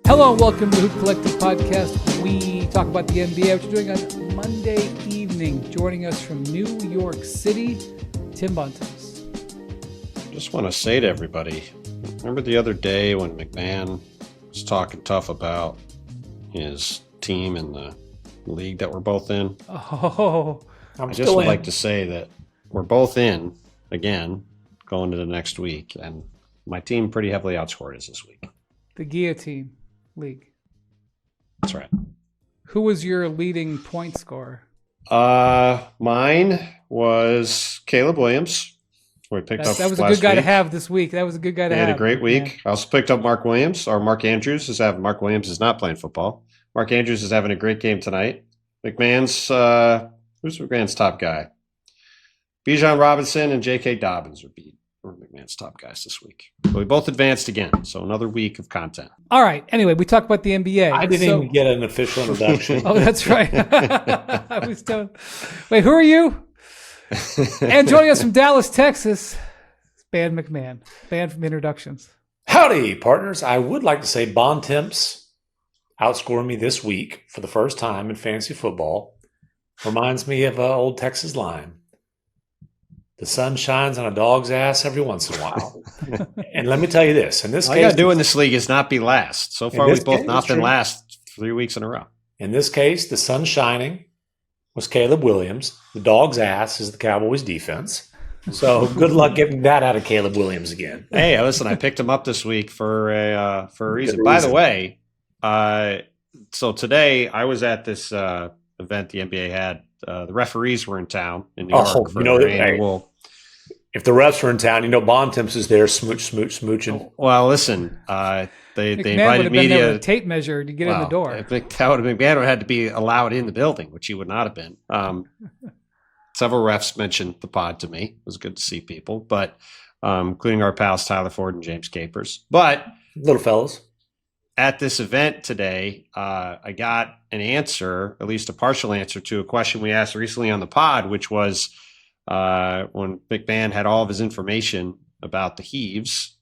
Hello and welcome to the Hoop Collective Podcast. We talk about the NBA, which we're doing on Monday evening. Joining us from New York City, Tim Bontemps. Just want to say to everybody, remember the other day when MacMahon was talking tough about his team in the league that we're both in? Oh, I just would like to say that we're both in, again, going to the next week, and my team pretty heavily outscored us this week. the Guillotine League. That's right. Who was your leading point scorer? Mine was Caleb Williams. We picked up that was a last good guy week. to have this week. That was a good guy to have. He had a great week. Man. I also picked up Mark Williams, or Mark Andrews. Mark Williams is not playing football. Mark Andrews is having a great game tonight. MacMahon's who's MacMahon's top guy? Bijan Robinson and J.K. Dobbins were MacMahon's top guys this week. But we both advanced again, so another week of content. All right. Anyway, we talked about the NBA. I didn't even get an official introduction. Oh, that's right. I was done. Wait, who are you? And joining us from Dallas, Texas, Ban MacMahon, banned from introductions. Howdy, partners. I would like to say Bontemps outscoring me this week for the first time in fantasy football. Reminds me of an old Texas line. The sun shines on a dog's ass every once in a while. And let me tell you this. In this All case, you got to do in this league is not be last. So far, we've both not been true. last 3 weeks in a row. In this case, the sun shining was Caleb Williams. The dog's ass is the Cowboys defense. So good luck getting that out of Caleb Williams again. Hey, listen, I picked him up this week for a reason. By the way, so today I was at this event the NBA had. The referees were in town in New York for their annual. If the refs were in town, Bontemps is there, smooching. Well, listen, they invited me to a tape measure to get in the door. I think MacMahon would have had to be allowed in the building, which he would not have been. Several refs mentioned the pod to me. It was good to see people, but including our pals Tyler Ford and James Capers. But little fellas. At this event today, I got an answer, at least a partial answer, to a question we asked recently on the pod, which was when MacMahon had all of his information about the heaves.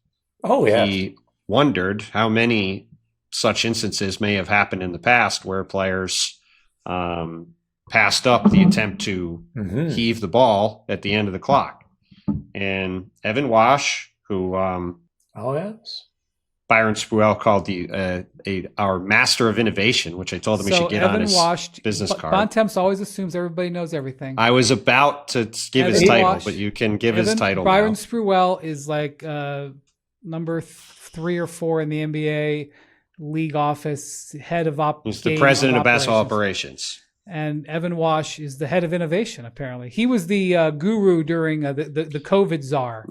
Oh, yeah. He wondered how many such instances may have happened in the past where players passed up the attempt to heave the ball at the end of the clock. And Evan Wash, who Byron Spruell called our master of innovation, which I told him he should get on his business card. Bontemps always assumes everybody knows everything. I was about to give his title, but you can give his title Byron now. Spruell is like number 3 or 4 in the NBA league office, head of He's the president of basketball operations. And Evan Wash is the head of innovation, apparently. He was the guru during the COVID czar.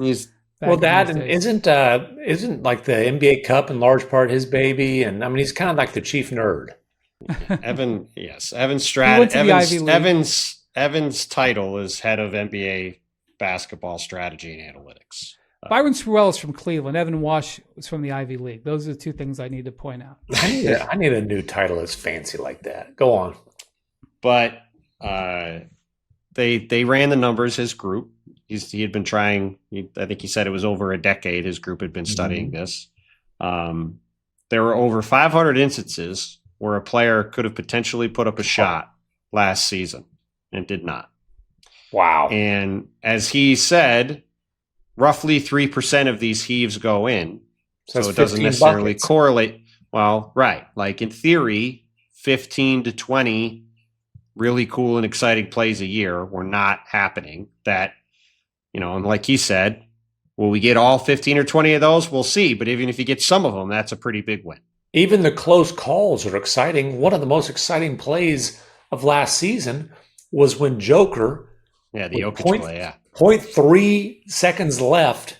Well, that isn't like the NBA Cup in large part his baby, and I mean he's kind of like the chief nerd. Evan Stratton. Evan's title is head of NBA basketball strategy and analytics. Byron Spruell is from Cleveland. Evan Wash is from the Ivy League. Those are the two things I need to point out. I need a new title that's fancy like that. Go on. But they ran the numbers. His group. He had been trying. I think he said it was over a decade. His group had been studying this. There were over 500 instances where a player could have potentially put up a shot last season and did not. Wow! And as he said, roughly 3% of these heaves go in, so it doesn't necessarily correlate. Well, right. Like in theory, 15 to 20 really cool and exciting plays a year were not happening. That. And like he said, will we get all 15 or 20 of those? We'll see. But even if you get some of them, that's a pretty big win. Even the close calls are exciting. One of the most exciting plays of last season was when Joker, the Jokic play, 0.3 seconds left,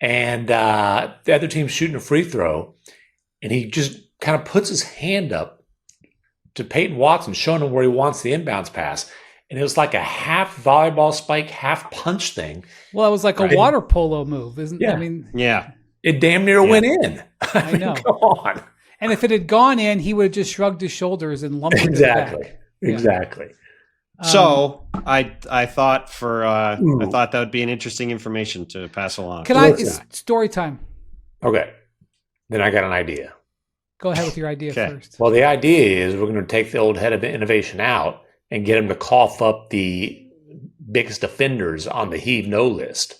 and the other team's shooting a free throw, and he just kind of puts his hand up to Peyton Watson, showing him where he wants the inbounds pass. And it was like a half volleyball spike, half punch thing. Well, it was like a water polo move, isn't it? Yeah. I mean, it damn near went in. I know. Come on. And if it had gone in, he would have just shrugged his shoulders and lumped it back. Exactly. So I thought that would be an interesting information to pass along. It's story time. Okay. Then I got an idea. Go ahead with your idea Okay. first. Well, the idea is we're going to take the old head of innovation out and get him to cough up the biggest offenders on the heave no list.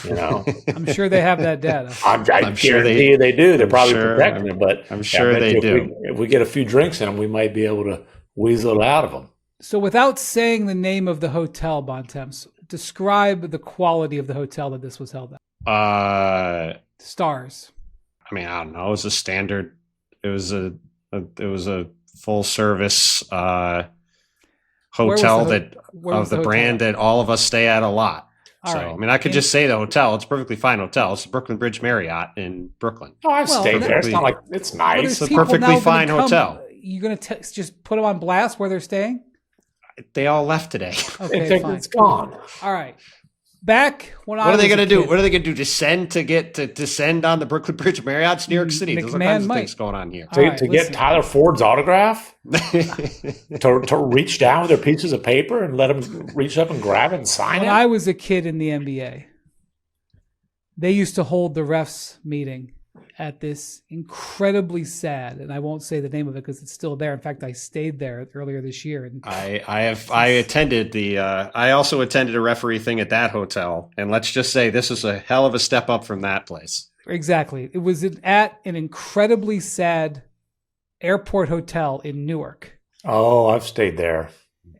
You know, I'm sure they have that data. I'm sure they do. They're probably protecting it, but I'm sure they do. If we get a few drinks in them, we might be able to weasel it out of them. So without saying the name of the hotel, Bontemps, describe the quality of the hotel that this was held at. Stars. I mean, I don't know. It was a standard. It was a full service hotel of the brand that all of us stay at a lot. All right. I mean, I could just say the hotel. It's a perfectly fine hotel. It's the Brooklyn Bridge Marriott in Brooklyn. Oh, I've stayed there. It's not like it's nice. It's a perfectly fine hotel. You're going to just put them on blast where they're staying? They all left today. Okay, fine. It's gone. All right. Back when what are they going to do? What are they going to do? Descend on the Brooklyn Bridge Marriott? It's New York City. There's all kinds of things going on here. To get Tyler Ford's autograph? to reach down with their pieces of paper and let him reach up and grab it and sign it? When I was a kid in the NBA, they used to hold the refs meeting at this incredibly sad, and I won't say the name of it because it's still there. In fact, I stayed there earlier this year. And I also attended a referee thing at that hotel, and let's just say this is a hell of a step up from that place. Exactly. It was at an incredibly sad airport hotel in Newark. Oh, I've stayed there.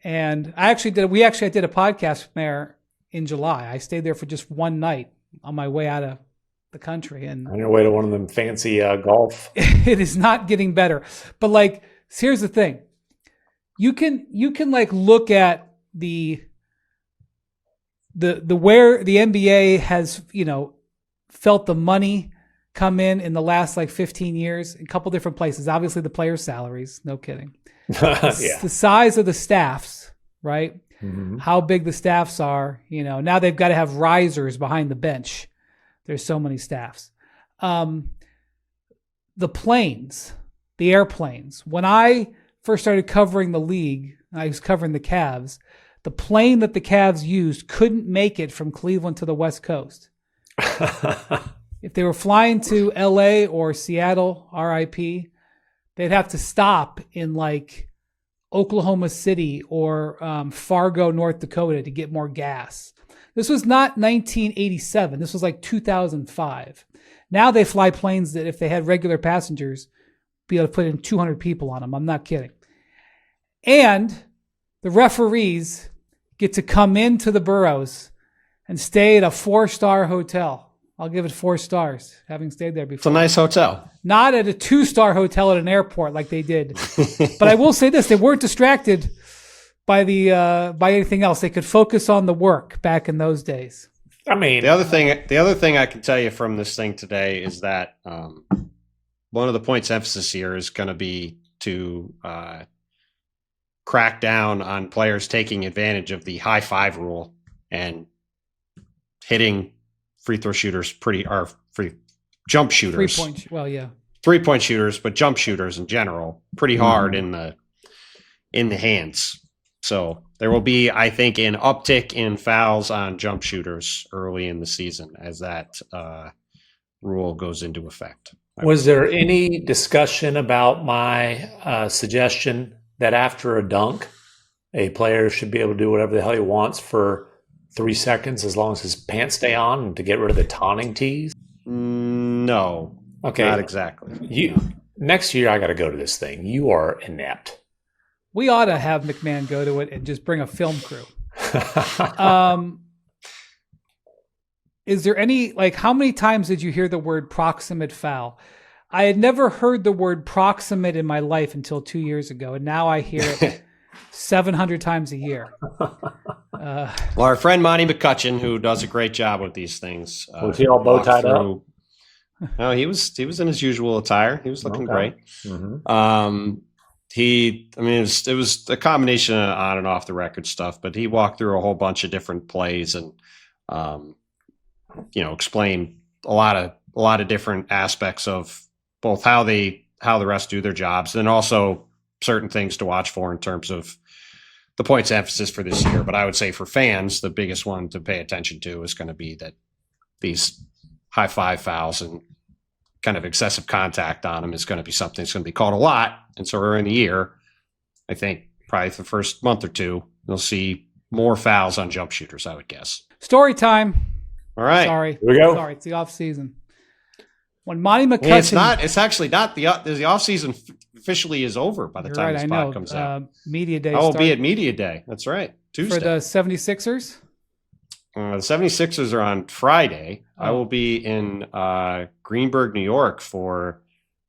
And I did a podcast from there in July. I stayed there for just one night on my way out of the country, and on your way to one of them fancy golf. It is not getting better. But like, here's the thing: you can like look at the where the NBA has felt the money come in the last like 15 years in a couple different places. Obviously, the players' salaries, no kidding. Yeah. The size of the staffs, right? Mm-hmm. How big the staffs are. Now they've got to have risers behind the bench. There's so many staffs. The planes, the airplanes. When I first started covering the league, I was covering the Cavs. The plane that the Cavs used couldn't make it from Cleveland to the West Coast. If they were flying to LA or Seattle, RIP, they'd have to stop in like Oklahoma City or Fargo, North Dakota to get more gas. This was not 1987. This was like 2005. Now they fly planes that if they had regular passengers, be able to put in 200 people on them. I'm not kidding. And the referees get to come into the boroughs and stay at a 4-star hotel. I'll give it 4 stars, having stayed there before. It's a nice hotel. Not at a 2-star hotel at an airport like they did. But I will say this, they weren't distracted by anything else. They could focus on the work back in those days. I mean, the other thing I can tell you from this thing today is that one of the points of emphasis here is going to be to crack down on players taking advantage of the high five rule and hitting free throw shooters jump shooters. 3-point, well, yeah. 3-point shooters, but jump shooters in general, pretty hard in the hands. So there will be, I think, an uptick in fouls on jump shooters early in the season as that rule goes into effect. Was there any discussion about my suggestion that after a dunk, a player should be able to do whatever the hell he wants for 3 seconds as long as his pants stay on and to get rid of the taunting tees? No. Okay. Not exactly. Next year, I got to go to this thing. You are inept. We ought to have MacMahon go to it and just bring a film crew. Is there any, like, how many times did you hear the word proximate foul? I had never heard the word proximate in my life until 2 years ago, and now I hear it 700 times a year. Well, our friend Monty McCutcheon, who does a great job with these things. Was he all bow tied up? No, he was in his usual attire. He was looking great. Mm-hmm. It was a combination of on and off the record stuff, but he walked through a whole bunch of different plays and, explained a lot of different aspects of both how the refs do their jobs and also certain things to watch for in terms of the points of emphasis for this year. But I would say for fans, the biggest one to pay attention to is going to be that these high five fouls and kind of excessive contact on him is going to be something that's going to be called a lot. And so early in the year, I think probably for the first month or two, you'll see more fouls on jump shooters, I would guess. Story time. All right. Sorry. Here we go. Sorry, it's the off season. When Monty McCutcheon... It's actually not. The off season officially is over by the time this pod comes out. Media day. I will be at Media Day. That's right. Tuesday. For the 76ers? The 76ers are on Friday. I will be in Greenburgh, New York for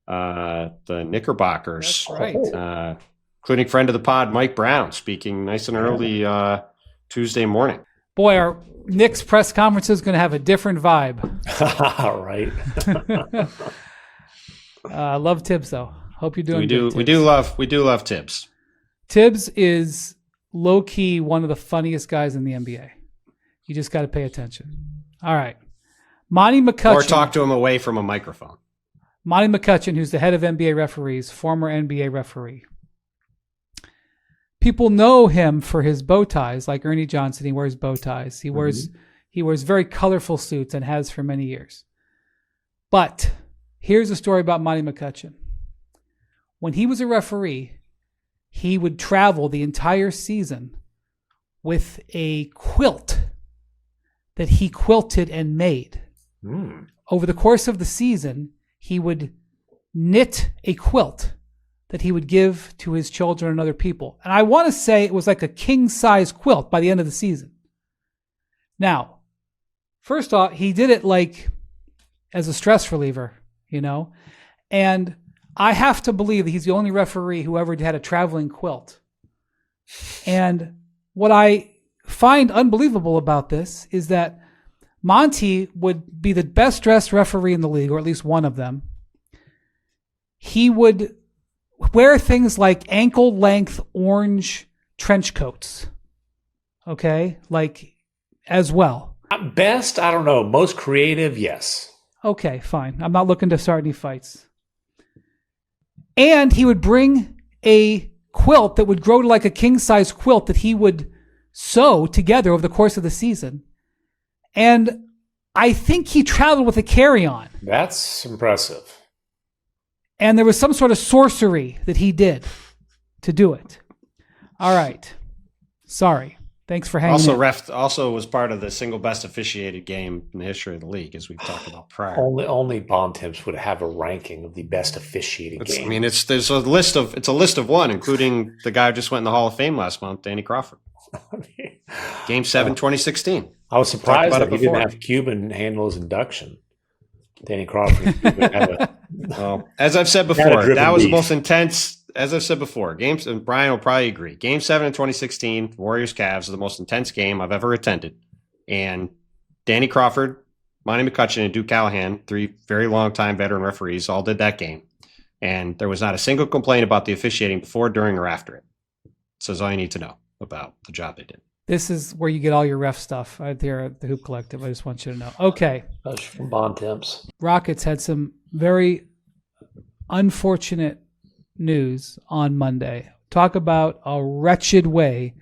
the Knickerbockers. That's right. Including friend of the pod, Mike Brown, speaking nice and early Tuesday morning. Boy, our Knicks press conference is going to have a different vibe. All right. I love Tibbs, though. Hope you're doing good, We do love Tibbs. Tibbs is low-key one of the funniest guys in the NBA. You just got to pay attention. All right. Monty McCutcheon. Or talk to him away from a microphone. Monty McCutcheon, who's the head of NBA referees, former NBA referee. People know him for his bow ties, like Ernie Johnson. He wears bow ties. He wears very colorful suits and has for many years. But here's a story about Monty McCutcheon. When he was a referee, he would travel the entire season with a quilt that he quilted and made. Over the course of the season, he would knit a quilt that he would give to his children and other people. And I want to say it was like a king-size quilt by the end of the season. Now, first off, he did it like as a stress reliever, and I have to believe that he's the only referee who ever had a traveling quilt. And what I find unbelievable about this is that Monty would be the best dressed referee in the league, or at least one of them. He would wear things like ankle length orange trench coats. Okay? Like as well. Best, I don't know. Most creative, yes. Okay, fine. I'm not looking to start any fights. And he would bring a quilt that would grow to like a king-size quilt that he would sew together over the course of the season. And I think he traveled with a carry-on. That's impressive. And there was some sort of sorcery that he did to do it. All right. Sorry. Thanks for hanging out. Also was part of the single best officiated game in the history of the league, as we've talked about prior. Only Bontemps would have a ranking of the best officiating game. I mean, it's a list of one, including the guy who just went in the Hall of Fame last month, Danny Crawford. Game 7, 2016. I was surprised that he didn't have Cuban handle his induction. Danny Crawford. Well, as I've said before, that was the most intense. As I've said before, games, and Brian will probably agree, Game 7 in 2016, Warriors-Cavs, is the most intense game I've ever attended. And Danny Crawford, Monty McCutcheon, and Duke Callahan, 3 very long-time veteran referees, all did that game. And there was not a single complaint about the officiating before, during, or after it. So that's all you need to know about the job they did. This is where you get all your ref stuff right there at the Hoop Collective. I just want you to know. Okay. That's from Bontemps. Rockets had some very unfortunate news on Monday. Talk about a wretched way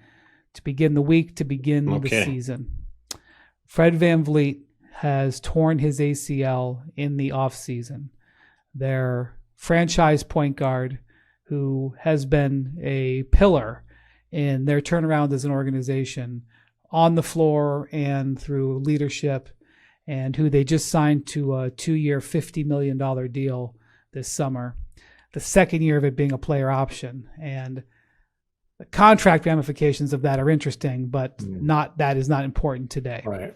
to begin the week, to begin the season. Fred VanVleet has torn his ACL in the offseason. Their franchise point guard, who has been a pillar in their turnaround as an organization on the floor and through leadership, and who they just signed to a 2-year, $50 million deal this summer. The second year of it being a player option. And the contract ramifications of that are interesting, but that is not important today. Right.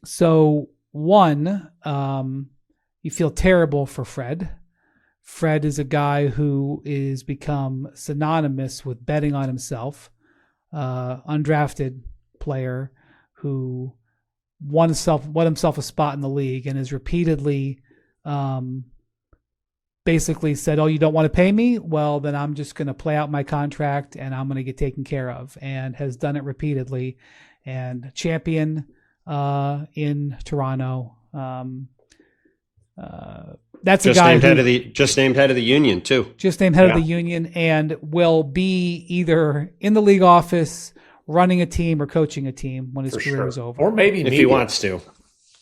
So one, you feel terrible for Fred. Fred is a guy who is become synonymous with betting on himself. Undrafted player who won himself a spot in the league and is repeatedly basically said, "Oh, you don't want to pay me? Well, then I'm just going to play out my contract and I'm going to get taken care of," and has done it repeatedly. And champion in Toronto. That's just a guy named head of the union too. Just named head of the union, and will be either in the league office, running a team, or coaching a team when his career is over. Or maybe if he wants to.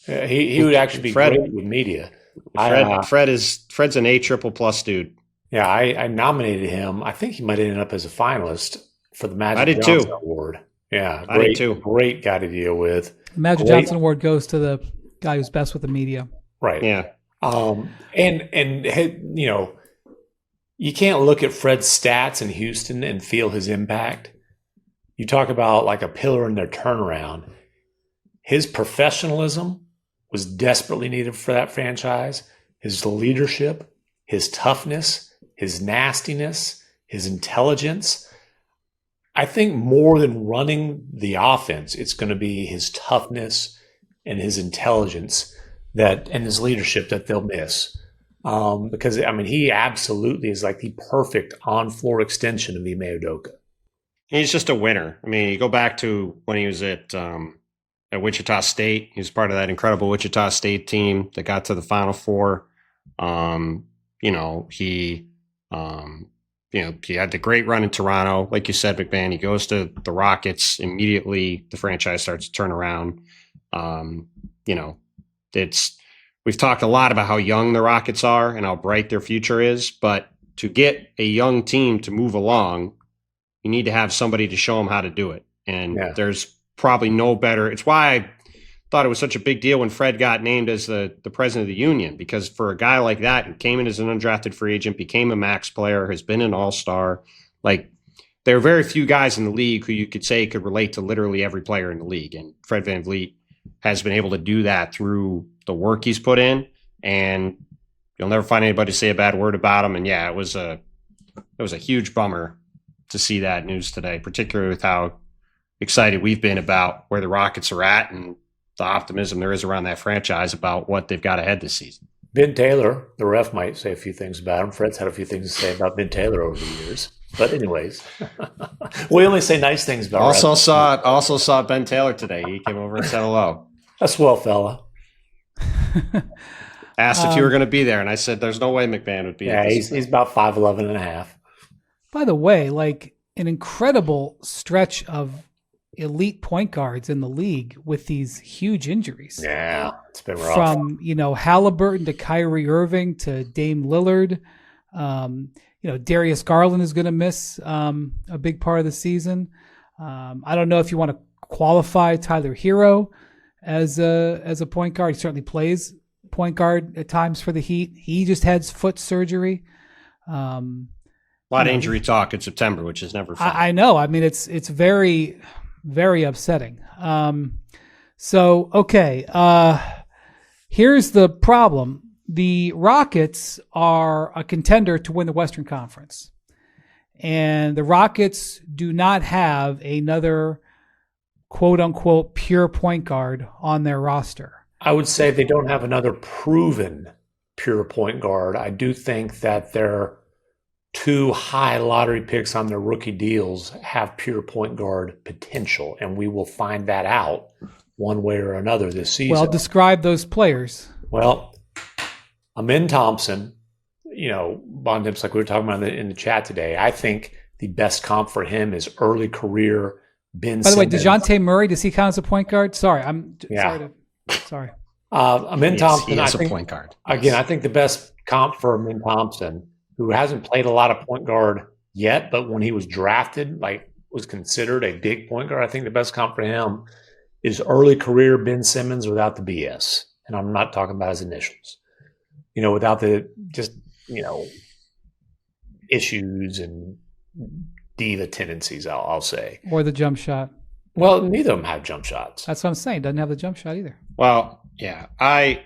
He would actually be great with media. Fred's an A triple plus dude. Yeah, I nominated him. I think he might end up as a finalist for the Magic Johnson Award. Yeah, I did too. Great guy to deal with. The Magic Johnson Award goes to the guy who's best with the media. Right. Yeah. And you know, you can't look at Fred's stats in Houston and feel his impact. You talk about like a pillar in their turnaround. His professionalism was desperately needed for that franchise. His leadership, his toughness, his nastiness, his intelligence. I think more than running the offense, it's going to be his toughness and his intelligence and his leadership that they'll miss. Because, I mean, he absolutely is like the perfect on-floor extension of Ime Udoka. He's just a winner. I mean, you go back to when he was at Wichita State. He was part of that incredible Wichita State team that got to the Final Four. He had the great run in Toronto. Like you said, MacMahon, he goes to the Rockets. Immediately, the franchise starts to turn around. We've talked a lot about how young the Rockets are and how bright their future is. But to get a young team to move along, you need to have somebody to show them how to do it. And there's probably no better. It's why I thought it was such a big deal when Fred got named as the president of the union, because for a guy like that who came in as an undrafted free agent, became a max player, has been an all-star, like there are very few guys in the league who you could say could relate to literally every player in the league. And Fred VanVleet has been able to do that through the work he's put in, and you'll never find anybody say a bad word about him. And yeah, it was a huge bummer to see that news today, particularly with how excited we've been about where the Rockets are at and the optimism there is around that franchise about what they've got ahead this season. Ben Taylor, the ref, might say a few things about him. Fred's had a few things to say about Ben Taylor over the years. But anyways, we only say nice things about Also saw Ben Taylor today. He came over and said hello. A swell fella. Asked if you were going to be there, and I said there's no way MacMahon would be there. Yeah, he's about 5'11" and a half. By the way, like an incredible stretch of elite point guards in the league with these huge injuries. Yeah, it's been rough. From, Halliburton to Kyrie Irving to Dame Lillard. Darius Garland is going to miss a big part of the season. I don't know if you want to qualify Tyler Hero as a point guard. He certainly plays point guard at times for the Heat. He just had foot surgery. A lot of injury talk in September, which is never fun. I know. I mean, it's very, very upsetting. Here's the problem. The Rockets are a contender to win the Western Conference. And the Rockets do not have another quote-unquote pure point guard on their roster. I would say they don't have another proven pure point guard. I do think that their 2 high lottery picks on their rookie deals have pure point guard potential, and we will find that out one way or another this season. Well, describe those players. Well, Amin Thompson, Bontemps, like we were talking about in the chat today. I think the best comp for him is early career Ben Simmons. By the way, DeJounte Murray, does he count as a point guard? Sorry, sorry. Amin Thompson, he is a point guard. Again, I think the best comp for Amin Thompson, who hasn't played a lot of point guard yet, but when he was drafted, was considered a big point guard. I think the best comp for him is early career Ben Simmons without the BS. And I'm not talking about his initials. Without the issues and diva tendencies, I'll say. Or the jump shot. Well, neither of them have jump shots. That's what I'm saying. Doesn't have the jump shot either. Well, yeah, I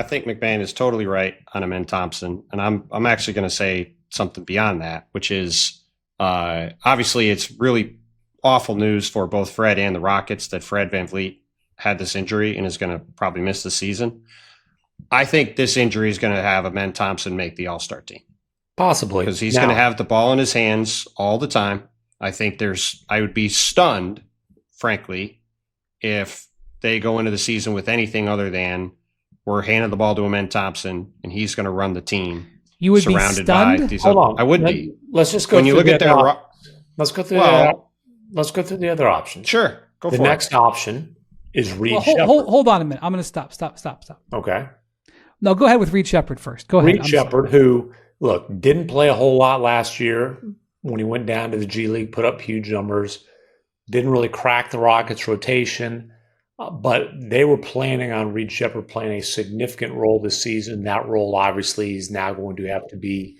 think MacMahon is totally right on Amin Thompson, and I'm actually going to say something beyond that, which is obviously it's really awful news for both Fred and the Rockets that Fred VanVleet had this injury and is going to probably miss the season. I think this injury is going to have Amin Thompson make the All-Star team. Possibly. Because he's going to have the ball in his hands all the time. I think I would be stunned, frankly, if they go into the season with anything other than we're handing the ball to Amin Thompson and he's going to run the team. You would be stunned? Hold on. I would be. Let's just go when you look at their. Let's go through. Let's go through the other options. Sure, go for it. The next option is Reed Sheppard. Hold on a minute. I'm going to stop. Okay. No, go ahead with Reed Sheppard first. Go ahead. Reed Sheppard, who, look, didn't play a whole lot last year when he went down to the G League, put up huge numbers, didn't really crack the Rockets' rotation, but they were planning on Reed Sheppard playing a significant role this season. That role, obviously, is now going to have to be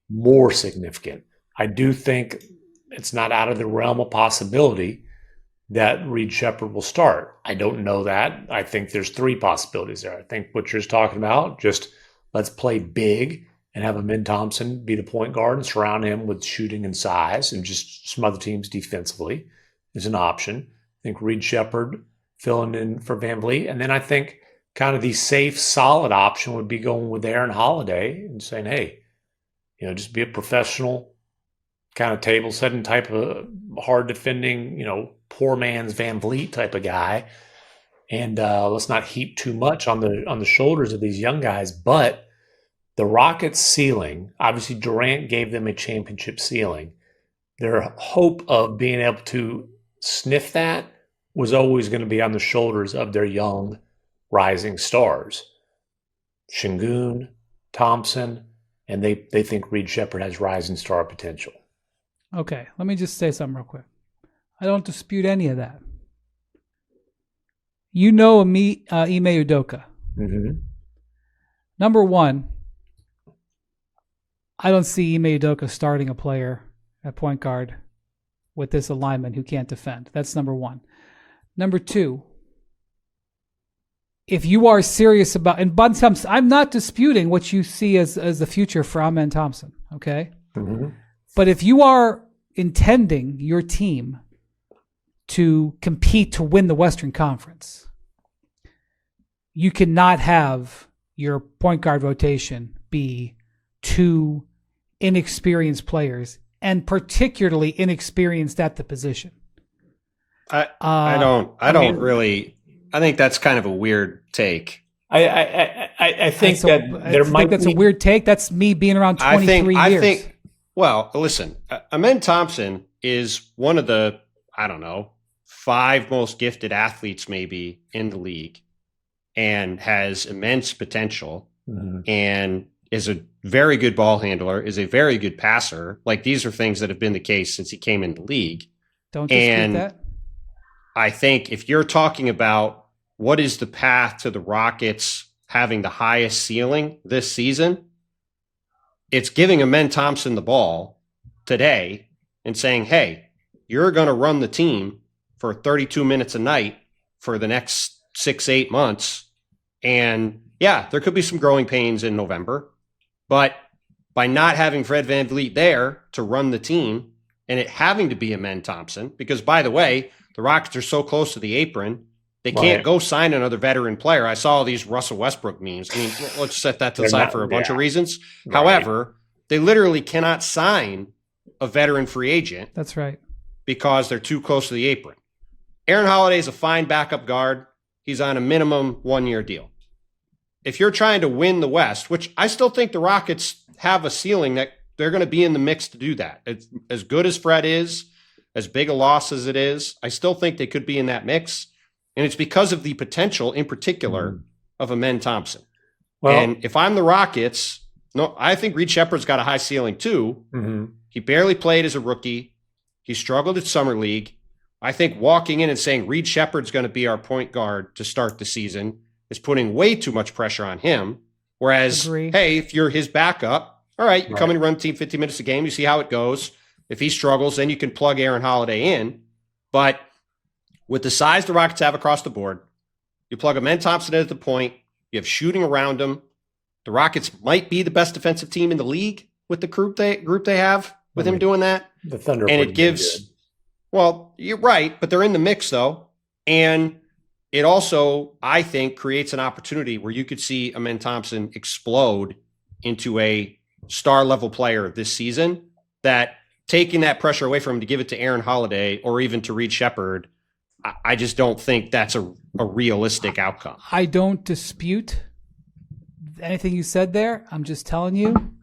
more significant. I do think it's not out of the realm of possibility that Reed Sheppard will start. I don't know that. I think there's 3 possibilities there. I think what you're talking about, just let's play big and have Amen Thompson be the point guard and surround him with shooting and size and just some other teams defensively is an option. I think Reed Sheppard filling in for VanVleet. And then I think kind of the safe, solid option would be going with Aaron Holiday and saying, hey, just be a professional kind of table setting type of hard defending, poor man's VanVleet type of guy. And let's not heap too much on the shoulders of these young guys. But the Rockets' ceiling, obviously Durant gave them a championship ceiling. Their hope of being able to sniff that was always going to be on the shoulders of their young rising stars. Şengün, Thompson, and they think Reed Sheppard has rising star potential. Okay, let me just say something real quick. I don't dispute any of that. Ime Udoka. Mm-hmm. Number one, I don't see Ime Udoka starting a player at point guard with this alignment who can't defend. That's number one. Number two, if you are serious about, and Bontemps, I'm not disputing what you see as the future for Amen Thompson, okay? Mm-hmm. But if you are intending your team to compete to win the Western Conference, you cannot have your point guard rotation be 2 inexperienced players, and particularly inexperienced at the position. I think that's kind of a weird take. I think that's a weird take. That's me being around 23 years. Well, listen, Amen Thompson is one of the, 5 most gifted athletes maybe in the league, and has immense potential, and is a very good ball handler, is a very good passer. Like, these are things that have been the case since he came in the league. Don't dispute that. I think if you're talking about what is the path to the Rockets having the highest ceiling this season, it's giving Amen Thompson the ball today and saying, hey, you're going to run the team for 32 minutes a night for the next 6-8 months. And yeah, there could be some growing pains in November, but by not having Fred VanVleet there to run the team and it having to be Amen Thompson, because by the way, the Rockets are so close to the apron, they can't go sign another veteran player. I saw all these Russell Westbrook memes. I mean, let's set that to the side for a bunch of reasons. Right. However, they literally cannot sign a veteran free agent. That's right. Because they're too close to the apron. Aaron Holiday is a fine backup guard. He's on a minimum 1-year deal. If you're trying to win the West, which I still think the Rockets have a ceiling that they're going to be in the mix to do that. It's, as good as Fred is, as big a loss as it is, I still think they could be in that mix. And it's because of the potential, in particular, of Amen Thompson. Well, and if I'm the Rockets, I think Reed Sheppard's got a high ceiling too. Mm-hmm. He barely played as a rookie. He struggled at Summer League. I think walking in and saying Reed Sheppard's going to be our point guard to start the season is putting way too much pressure on him. Whereas, hey, if you're his backup, all right, you come in and run the team 50 minutes a game. You see how it goes. If he struggles, then you can plug Aaron Holiday in. But with the size the Rockets have across the board, you plug Amen Thompson at the point, you have shooting around him. The Rockets might be the best defensive team in the league with the group they have with him doing that. The Thunder. And it gives, well, you're right, but they're in the mix though. And it also, I think, creates an opportunity where you could see Amen Thompson explode into a star level player this season, that taking that pressure away from him to give it to Aaron Holiday or even to Reed Sheppard, I just don't think that's a realistic outcome. I don't dispute anything you said there. I'm just telling you,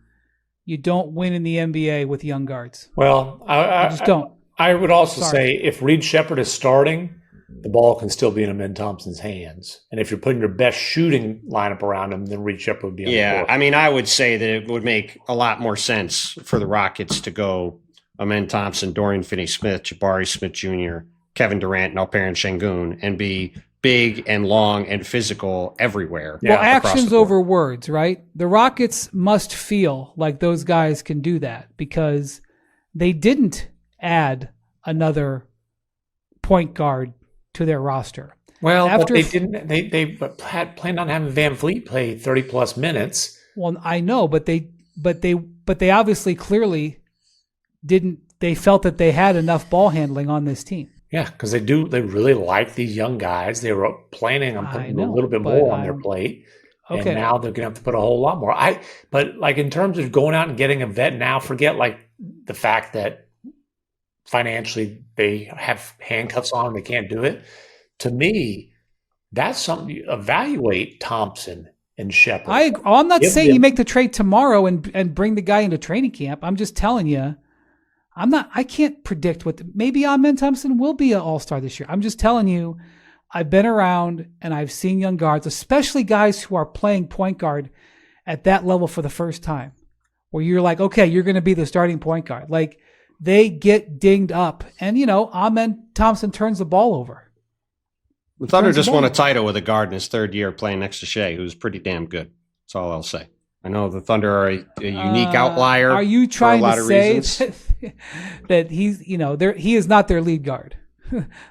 you don't win in the NBA with young guards. Well, I just don't. I would also say if Reed Sheppard is starting, the ball can still be in Amen Thompson's hands. And if you're putting your best shooting lineup around him, then Reed Shepard would be on the court. I mean, I would say that it would make a lot more sense for the Rockets to go Amen Thompson, Dorian Finney-Smith, Jabari Smith Jr., Kevin Durant, and Alperen Şengün, and be big and long and physical everywhere. Well, actions over words, right? The Rockets must feel like those guys can do that because they didn't add another point guard to their roster. Well, after they didn't. They had planned on having VanVleet play 30+ minutes. Well, I know, but they obviously clearly didn't. They felt that they had enough ball handling on this team. Yeah, because they do. They really like these young guys. They were planning on putting a little bit more on their plate, and now they're going to have to put a whole lot more. But like in terms of going out and getting a vet now, forget like the fact that financially they have handcuffs on and they can't do it. To me, that's something you evaluate Thompson and Shepard. I'm not saying you make the trade tomorrow and bring the guy into training camp. I'm just telling you, I can't predict maybe Amen Thompson will be an all-star this year. I'm just telling you, I've been around and I've seen young guards, especially guys who are playing point guard at that level for the first time, where you're like, okay, you're going to be the starting point guard. Like they get dinged up and, Amen Thompson turns the ball over. The Thunder just won a title with a guard in his third year playing next to Shea, who's pretty damn good. That's all I'll say. I know the Thunder are a unique outlier. Are you trying to say that he's, he is not their lead guard?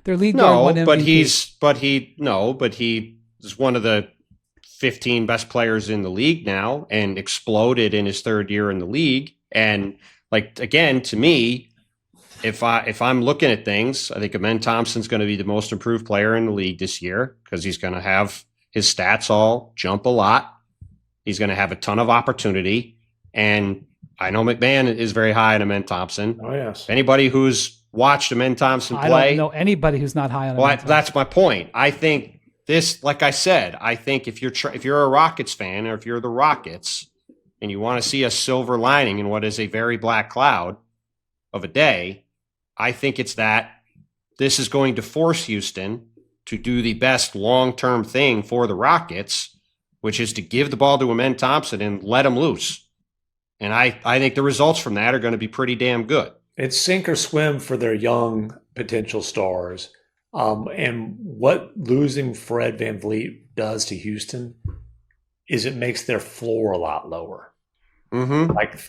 Their lead guard won MVP. But he is one of the 15 best players in the league now and exploded in his third year in the league. And like, again, to me, if I'm looking at things, I think Amen Thompson's going to be the most improved player in the league this year because he's going to have his stats all jump a lot. He's going to have a ton of opportunity. And I know MacMahon is very high on Amen Thompson. Oh, yes. Anybody who's watched Amen Thompson play. I don't know anybody who's not high on Amen Thompson. That's my point. I think this, like I said, I think if you're a Rockets fan or if you're the Rockets and you want to see a silver lining in what is a very black cloud of a day, I think it's that this is going to force Houston to do the best long-term thing for the Rockets, which is to give the ball to Amen Thompson and let him loose. And I think the results from that are going to be pretty damn good. It's sink or swim for their young potential stars. And what losing Fred VanVleet does to Houston is it makes their floor a lot lower. Mm-hmm. Like,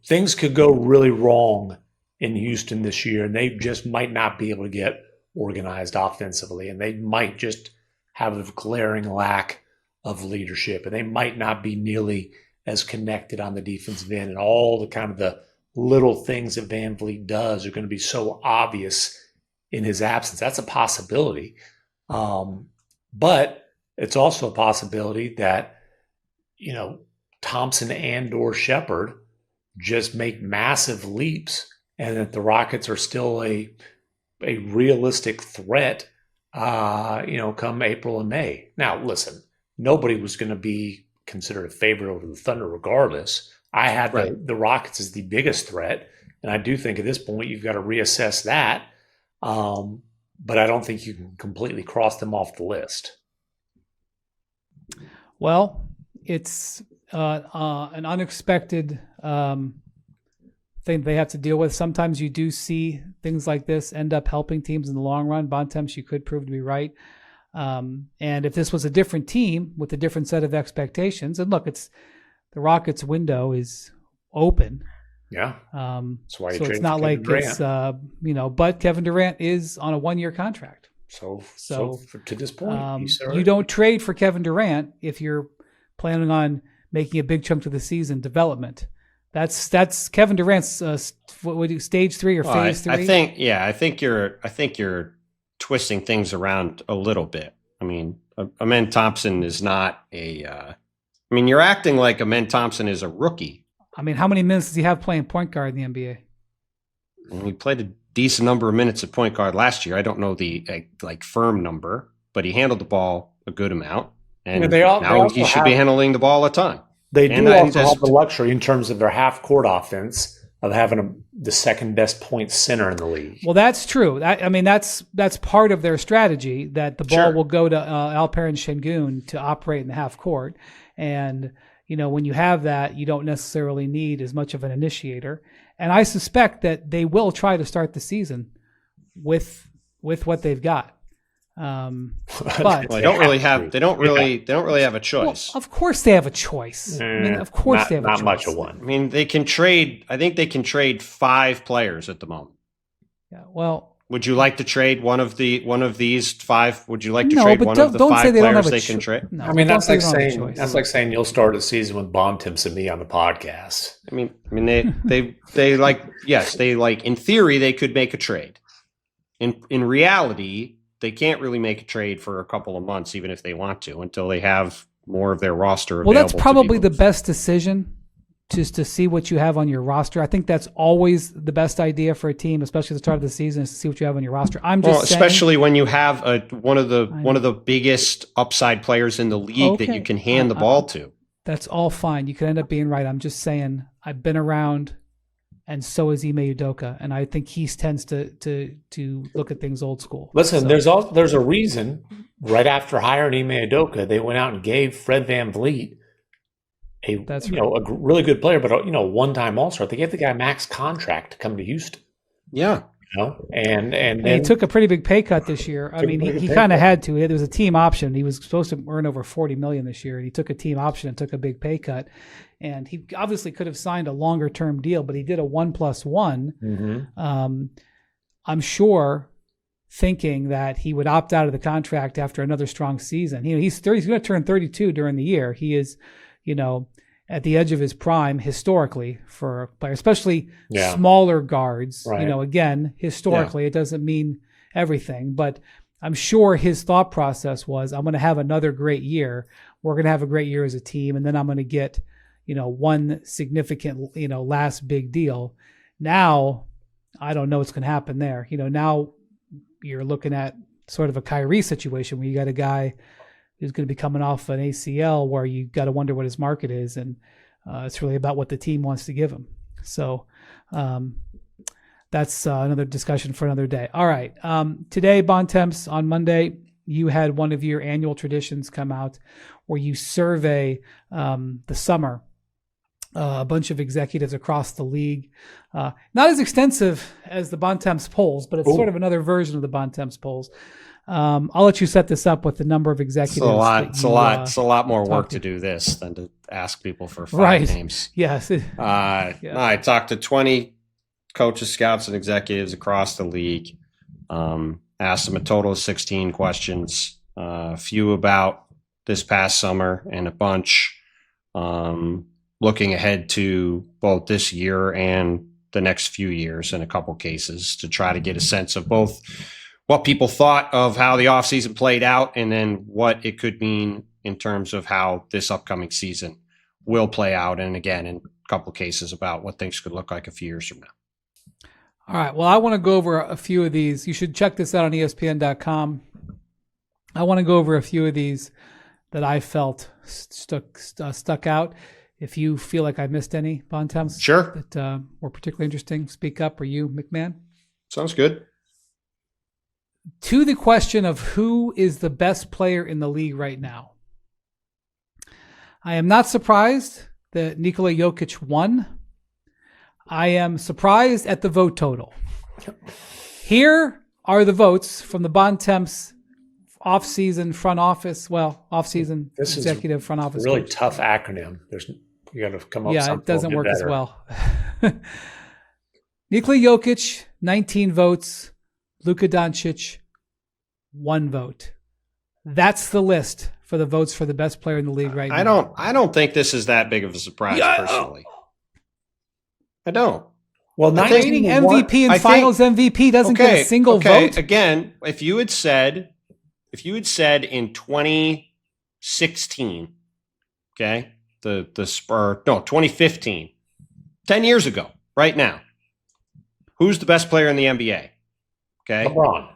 things could go really wrong in Houston this year, and they just might not be able to get organized offensively, and they might just have a glaring lack of leadership, and they might not be nearly as connected on the defensive end, and all the kind of the little things that VanVleet does are going to be so obvious in his absence. That's a possibility. But it's also a possibility that, Thompson and or Shepard just make massive leaps and that the Rockets are still a realistic threat, come April and May. Now, listen, nobody was going to be considered a favorite over the Thunder regardless. I had the Rockets as the biggest threat, and I do think at this point you've got to reassess that. But I don't think you can completely cross them off the list. Well, it's an unexpected thing they have to deal with. Sometimes you do see things like this end up helping teams in the long run. Bontemps, you could prove to be right. And if this was a different team with a different set of expectations, and look, the Rockets' window is open. Yeah. That's why so it's not like it's, but Kevin Durant is on a 1-year contract. So to this point, you don't trade for Kevin Durant if you're planning on making a big chunk of the season development. That's Kevin Durant's stage 3 or phase 3. I think you're twisting things around a little bit. I mean, Amen Thompson is not you're acting like Amen Thompson is a rookie. I mean, how many minutes does he have playing point guard in the NBA? He played a decent number of minutes at point guard last year. I don't know the firm number, but he handled the ball a good amount. And now he should be handling the ball a ton. They do also have the luxury in terms of their half-court offense of having the second best point center in the league. Well, that's true. That's part of their strategy, that the ball will go to Alperen Şengün to operate in the half court. And, when you have that, you don't necessarily need as much of an initiator. And I suspect that they will try to start the season with what they've got. But they don't really have a choice. Well, of course they have a choice. Of course they have a choice. Not much of one. They can trade. I think they can trade 5 players at the moment. Yeah. Well, would you like to trade one of these 5? Would you like to trade one of the 5 players they can trade? No, that's like saying you'll start the season with Bontemps and me on the podcast. They in theory they could make a trade. In reality, they can't really make a trade for a couple of months, even if they want to, until they have more of their roster available. Well, that's probably the best decision, just to see what you have on your roster. I think that's always the best idea for a team, especially at the start of the season, is to see what you have on your roster. Especially when you have one of the biggest upside players in the league that you can hand the ball to. That's all fine. You could end up being right. I'm just saying I've been around, and so is Ime Udoka, and I think he tends to look at things old school. Listen, there's a reason. Right after hiring Ime Udoka, they went out and gave Fred VanVleet a really good player, but one-time All-Star. They gave the guy a max contract to come to Houston. Yeah, and he took a pretty big pay cut this year. He kind of had to. There was a team option. He was supposed to earn over $40 million this year, and he took a team option and took a big pay cut. And he obviously could have signed a longer-term deal, but he did a 1+1. Mm-hmm. I'm sure, thinking that he would opt out of the contract after another strong season. He's going to turn 32 during the year. He is, at the edge of his prime historically for a player, especially smaller guards. Right. Again, historically, it doesn't mean everything, but I'm sure his thought process was, I'm going to have another great year. We're going to have a great year as a team, and then I'm going to get one significant, last big deal. Now, I don't know what's going to happen there. Now you're looking at sort of a Kyrie situation where you got a guy who's going to be coming off an ACL where you got to wonder what his market is. And it's really about what the team wants to give him. So that's another discussion for another day. All right. Today, Bontemps, on Monday, you had one of your annual traditions come out where you survey the summer a bunch of executives across the league. Not as extensive as the Bontemps polls, but it's sort of another version of the Bontemps polls. I'll let you set this up with the number of executives. It's a lot more work to do this than to ask people for 5 names. Yes. I talked to 20 coaches, scouts, and executives across the league. Asked them a total of 16 questions, a few about this past summer and a bunch looking ahead to both this year and the next few years in a couple cases, to try to get a sense of both what people thought of how the offseason played out and then what it could mean in terms of how this upcoming season will play out. And again, in a couple of cases about what things could look like a few years from now. All right. Well, I want to go over a few of these. You should check this out on ESPN.com. I want to go over a few of these that I felt stuck out. If you feel like I missed any, Bontemps, that were particularly interesting, speak up. Or you, MacMahon? Sounds good. To the question of who is the best player in the league right now, I am not surprised that Nikola Jokic won. I am surprised at the vote total. Here are the votes from the Bontemps off-season front office. Well, off-season executive front office. Really tough acronym. You got to come up with something. Yeah, it doesn't work as well. Nikola Jokic, 19 votes. Luka Doncic, 1 vote. That's the list for the votes for the best player in the league right now. I don't think this is that big of a surprise, personally. I don't. Well, reigning MVP and Finals MVP doesn't get a single vote. Again, if you had said in 2016, 2015, 10 years ago, right now, who's the best player in the NBA? Okay. LeBron.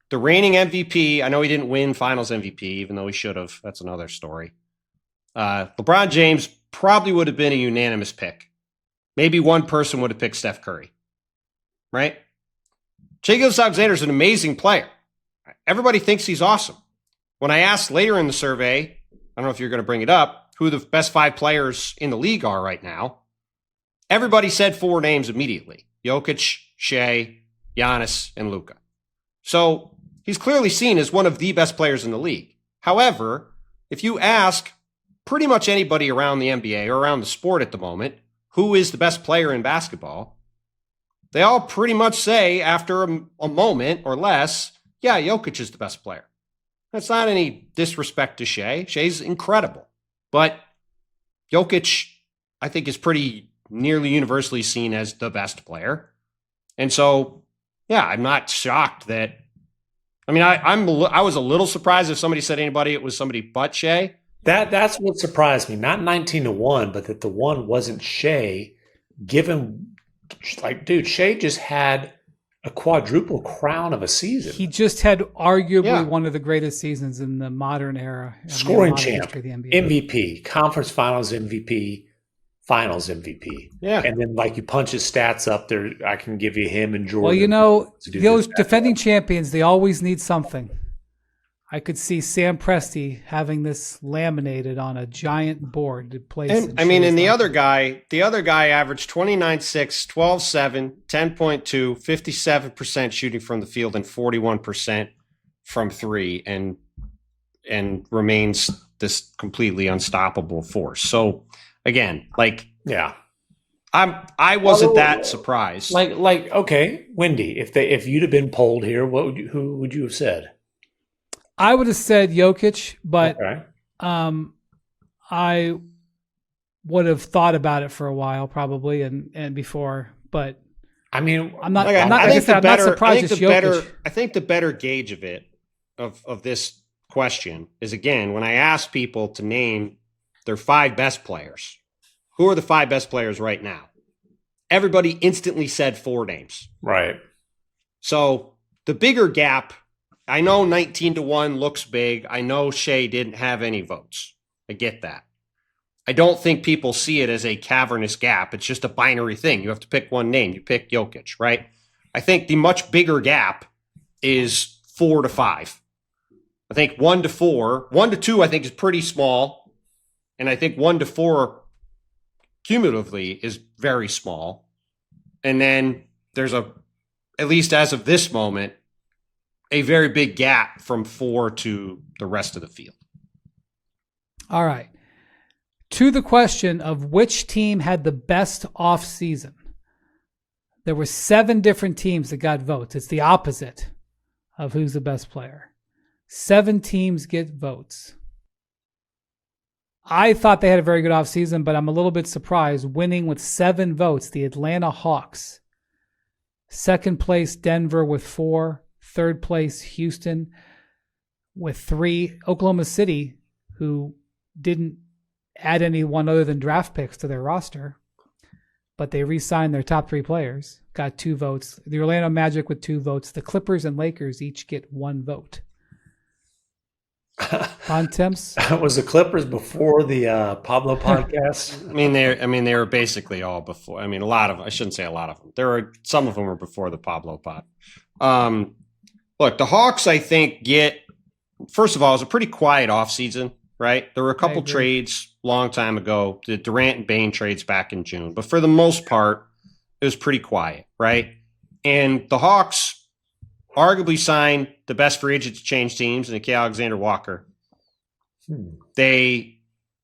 The reigning MVP. I know he didn't win Finals MVP, even though he should have. That's another story. LeBron James probably would have been a unanimous pick. maybe one person would have picked Steph Curry, right? Shai Gilgeous-Alexander is an amazing player. Everybody thinks he's awesome. When I asked later in the survey, I don't know if you're going to bring it up, who the best 5 players in the league are right now, everybody said 4 names immediately. Jokic, Shai, Giannis, and Luka. So he's clearly seen as one of the best players in the league. However, if you ask pretty much anybody around the NBA or around the sport at the moment, who is the best player in basketball, they all pretty much say after a moment or less, yeah, Jokic is the best player. That's not any disrespect to Shai. Shai's incredible. But Jokic, I think, is pretty nearly universally seen as the best player. And so, yeah, I'm not shocked that. I mean, I was a little surprised if somebody said anybody, it was somebody but Shai. That's what surprised me. Not 19-1, but that the one wasn't Shai, given, like, dude, Shai just had a quadruple crown of a season. He just had arguably one of the greatest seasons in the modern era. Scoring champ, MVP, conference finals MVP, finals MVP. Yeah. And then, like, you punch his stats up there, I can give you him and Jordan. Well, you know, those defending champions, they always need something. I could see Sam Presti having this laminated on a giant board to place. And the other guy averaged 29.6, 12.7, 10.2, 57% shooting from the field and 41% from 3 and remains this completely unstoppable force. So again, like, yeah. I wasn't that surprised. Like okay, Wendy, if you'd have been polled here, who would you have said? I would have said Jokic, but okay. I would have thought about it for a while, probably, and before. But I mean, I'm not surprised it's Jokic. I think the better gauge of it, of this question, is again when I ask people to name their 5 best players. Who are the 5 best players right now? Everybody instantly said 4 names. Right. So the bigger gap. I know 19-1 looks big. I know Shai didn't have any votes. I get that. I don't think people see it as a cavernous gap. It's just a binary thing. You have to pick one name. You pick Jokic, right? I think the much bigger gap is 4 to 5. I think 1 to 4, 1 to 2, I think is pretty small. And I think 1 to 4 cumulatively is very small. And then there's at least as of this moment, a very big gap from 4 to the rest of the field. All right. To the question of which team had the best offseason, there were 7 different teams that got votes. It's the opposite of who's the best player. 7 teams get votes. I thought they had a very good offseason, but I'm a little bit surprised. Winning with 7 votes, the Atlanta Hawks. Second place, Denver with 4. Third place, Houston with 3. Oklahoma City, who didn't add anyone other than draft picks to their roster, but they re-signed their top 3 players, got 2 votes. The Orlando Magic with 2 votes. The Clippers and Lakers each get 1 vote. Bontemps. Was the Clippers before the Pablo podcast? They were basically all before. I mean, a lot of. I shouldn't say a lot of them. Some of them were before the Pablo pod. Look, the Hawks, I think, first of all, it was a pretty quiet offseason, right? There were a couple trades a long time ago, the Durant and Bane trades back in June. But for the most part, it was pretty quiet, right? And the Hawks arguably signed the best free agent to change teams in Nickeil Alexander-Walker. They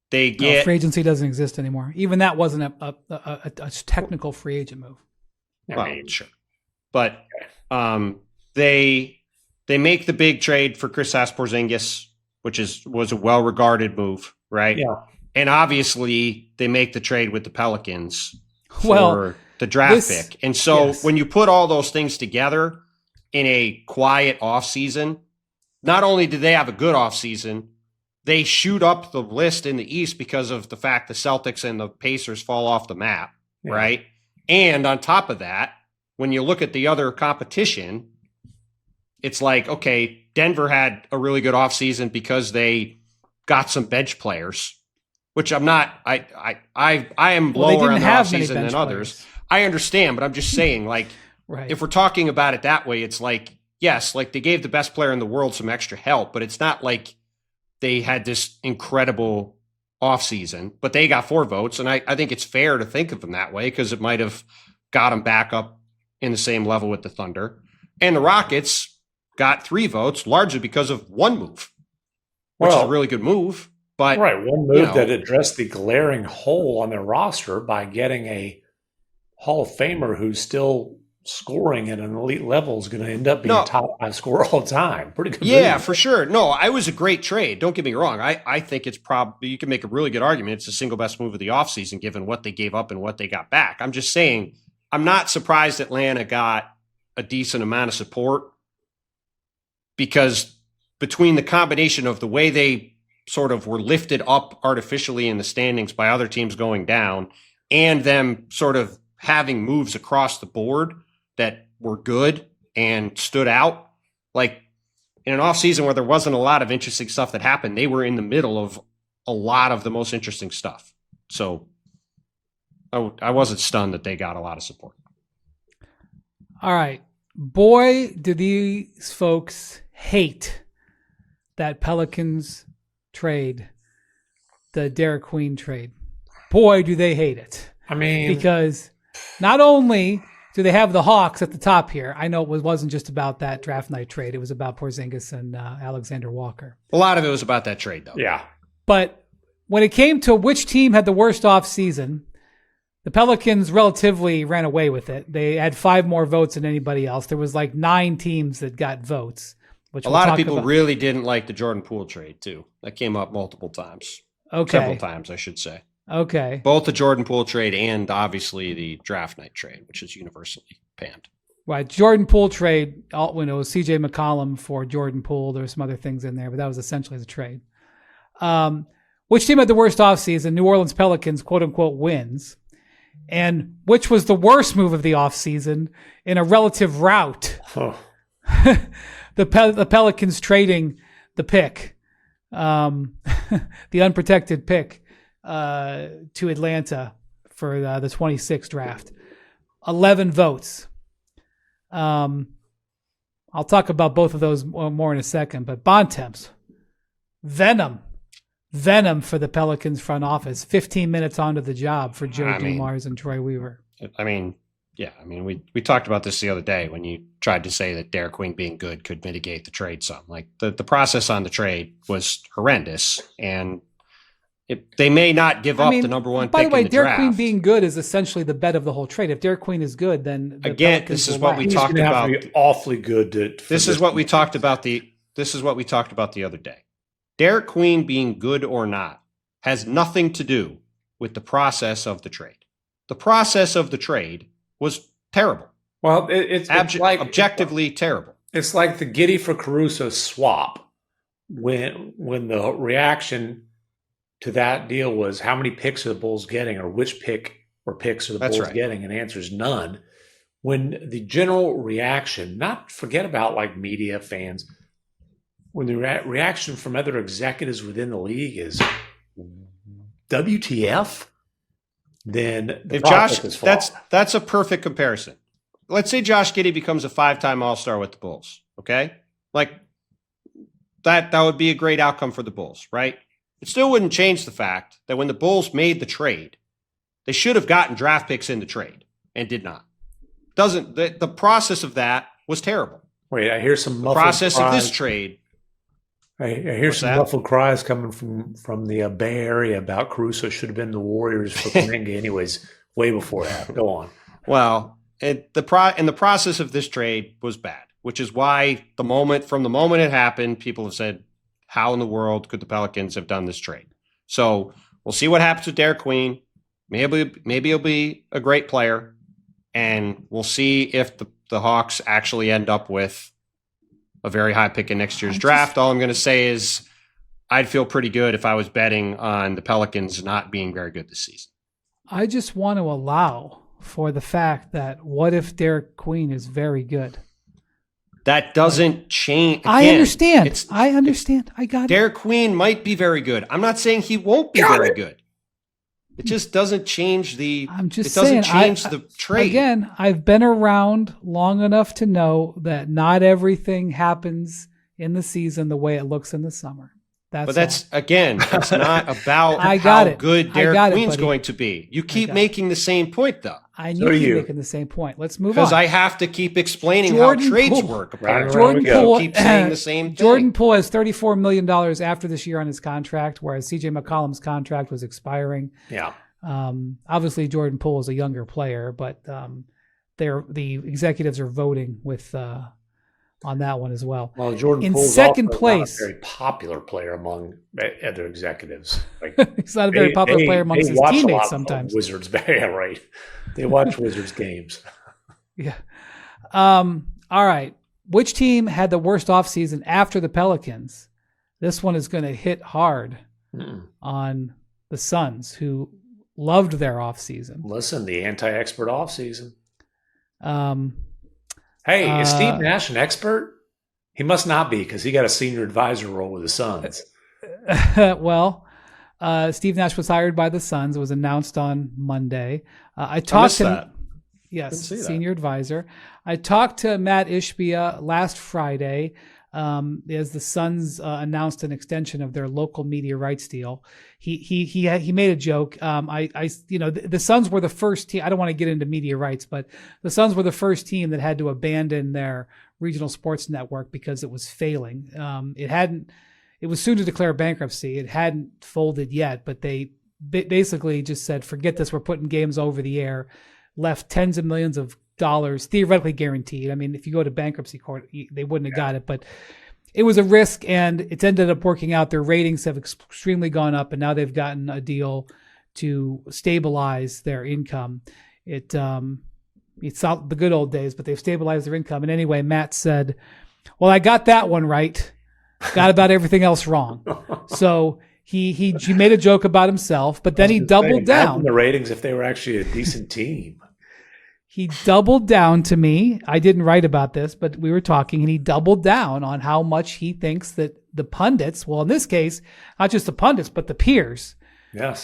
get... free agency doesn't exist anymore. Even that wasn't a technical free agent move. Well, sure. But they make the big trade for Kristaps Porzingis, which was a well-regarded move, right? Yeah. And obviously, they make the trade with the Pelicans for the draft pick. And so when you put all those things together in a quiet offseason, not only do they have a good offseason, they shoot up the list in the East because of the fact the Celtics and the Pacers fall off the map, right? And on top of that, when you look at the other competition, it's like, okay, Denver had a really good offseason because they got some bench players, which I'm not. I am lower on the offseason than others. I understand, but I'm just saying, like, right. If we're talking about it that way, it's like, yes, like they gave the best player in the world some extra help, but it's not like they had this incredible offseason, but they got 4 votes. And I think it's fair to think of them that way because it might have got them back up in the same level with the Thunder. And the Rockets got 3 votes largely because of one move, which is a really good move. But one move that addressed the glaring hole on their roster by getting a Hall of Famer who's still scoring at an elite level is going to end up being a top 5 scorer all the time. Pretty good. Yeah, move. For sure. No, I was a great trade. Don't get me wrong. I think it's probably, you can make a really good argument. It's the single best move of the offseason, given what they gave up and what they got back. I'm just saying, I'm not surprised Atlanta got a decent amount of support because between the combination of the way they sort of were lifted up artificially in the standings by other teams going down and them sort of having moves across the board that were good and stood out. Like in an offseason where there wasn't a lot of interesting stuff that happened, they were in the middle of a lot of the most interesting stuff. So I wasn't stunned that they got a lot of support. All right. Boy, do these folks hate that Pelicans trade, the Derek Queen trade. Boy, do they hate it. I mean, because not only do they have the Hawks at the top here, I know it wasn't just about that draft night trade. It was about Porzingis and Alexander Walker. A lot of it was about that trade, though. Yeah. But when it came to which team had the worst offseason, the Pelicans relatively ran away with it. They had 5 more votes than anybody else. There was like 9 teams that got votes. Which a lot of people really didn't like the Jordan Poole trade, too. That came up multiple times. Okay. Several times, I should say. Okay. Both the Jordan Poole trade and obviously the draft night trade, which is universally panned. Right. Jordan Poole trade, it was CJ McCollum for Jordan Poole. There were some other things in there, but that was essentially the trade. Which team had the worst offseason? New Orleans Pelicans, quote unquote, wins. And which was the worst move of the offseason in a relative rout? Oh. The Pelicans trading the pick, the unprotected pick, to Atlanta for the 26th draft. 11 votes. I'll talk about both of those more in a second, but Bontemps, venom for the Pelicans front office. 15 minutes onto the job for Joe Dumars and Troy Weaver. We talked about this the other day when you tried to say that Derek Queen being good could mitigate the trade some. Like the process on the trade was horrendous, and they may not give up the number 1 pick in the draft. By the way, Derek Queen being good is essentially the bet of the whole trade. If Derek Queen is good, then again, this is what we talked about. Be awfully good. This is what we talked about the other day. Derek Queen being good or not has nothing to do with the process of the trade. The process of the trade was terrible. Well, it's like objectively terrible. It's like the Giddey for Caruso swap. When the reaction to that deal was how many picks are the Bulls getting, or which pick or picks are the Bulls getting, and the answer is none. When the general reaction, not forget about like media fans, when the reaction from other executives within the league is WTF, then the Josh, that's a perfect comparison. Let's say Josh Giddey becomes a 5-time All-Star with the Bulls. Okay, like that would be a great outcome for the Bulls, right? It still wouldn't change the fact that when the Bulls made the trade, they should have gotten draft picks in the trade and did not. The process of that was terrible. Wait, I hear some muffled process cries. Of this trade. I hear some muffled cries coming from the Bay Area about Caruso should have been the Warriors for Kuminga anyways, way before that. Go on. Well, the process of this trade was bad, which is why from the moment it happened, people have said, how in the world could the Pelicans have done this trade? So we'll see what happens with Derek Queen. Maybe he'll be a great player, and we'll see if the Hawks actually end up with a very high pick in next year's draft. All I'm going to say is I'd feel pretty good if I was betting on the Pelicans not being very good this season. I just want to allow for the fact that what if Derek Queen is very good? That doesn't change. Again, I understand. I got it. Derek Queen might be very good. I'm not saying he won't be very good. It just doesn't change the. I'm just it doesn't saying, change the trade. Again, I've been around long enough to know that not everything happens in the season the way it looks in the summer. It's not about how good Derek Queen's going to be. You keep making the same point, though. I knew you were making the same point. Let's move on. Because I have to keep explaining how trades work. Apparently, Jordan Poole keep saying the same thing. Jordan Poole has $34 million after this year on his contract, whereas CJ McCollum's contract was expiring. Yeah. Obviously, Jordan Poole is a younger player, but the executives are voting with on that one as well. Well, Jordan in Poole's second also place, not a very popular player among other executives. He's not a very popular player amongst his teammates. Sometimes Wizards, yeah, right? They watch Wizards games. Yeah. All right. Which team had the worst offseason after the Pelicans? This one is going to hit hard on the Suns, who loved their offseason. Listen, the anti-expert offseason. Hey, is Steve Nash an expert? He must not be, because he got a senior advisor role with the Suns. Well, Steve Nash was hired by the Suns. It was announced on Monday. I talked to him. Yes, senior advisor. I talked to Matt Ishbia last Friday as the Suns announced an extension of their local media rights deal. He made a joke. The Suns were the first team. I don't want to get into media rights, but the Suns were the first team that had to abandon their regional sports network because it was failing. It was soon to declare bankruptcy. It hadn't folded yet, but they basically just said, forget this. We're putting games over the air, left tens of millions of dollars, theoretically guaranteed. I mean, if you go to bankruptcy court, they wouldn't have got it, but it was a risk, and it's ended up working out. Their ratings have extremely gone up, and now they've gotten a deal to stabilize their income. It's not the good old days, but they've stabilized their income. And anyway, Matt said, well, I got that one right. Got about everything else wrong. So he made a joke about himself, but then he doubled down. The ratings if they were actually a decent team. He doubled down to me. I didn't write about this, but we were talking, and he doubled down on how much he thinks that the pundits, well, in this case, not just the pundits, but the peers,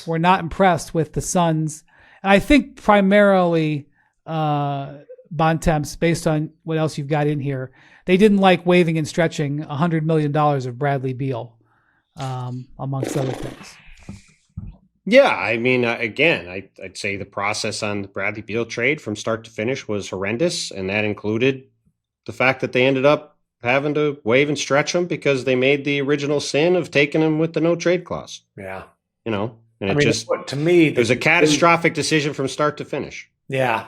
were not impressed with the Suns. And I think primarily Bontemps, based on what else you've got in here, they didn't like waving and stretching $100 million of Bradley Beal, amongst other things. Yeah, I mean, again, I'd say the process on the Bradley Beal trade from start to finish was horrendous, and that included the fact that they ended up having to wave and stretch him because they made the original sin of taking him with the no trade clause. Yeah. And to me, it was a catastrophic decision from start to finish. Yeah.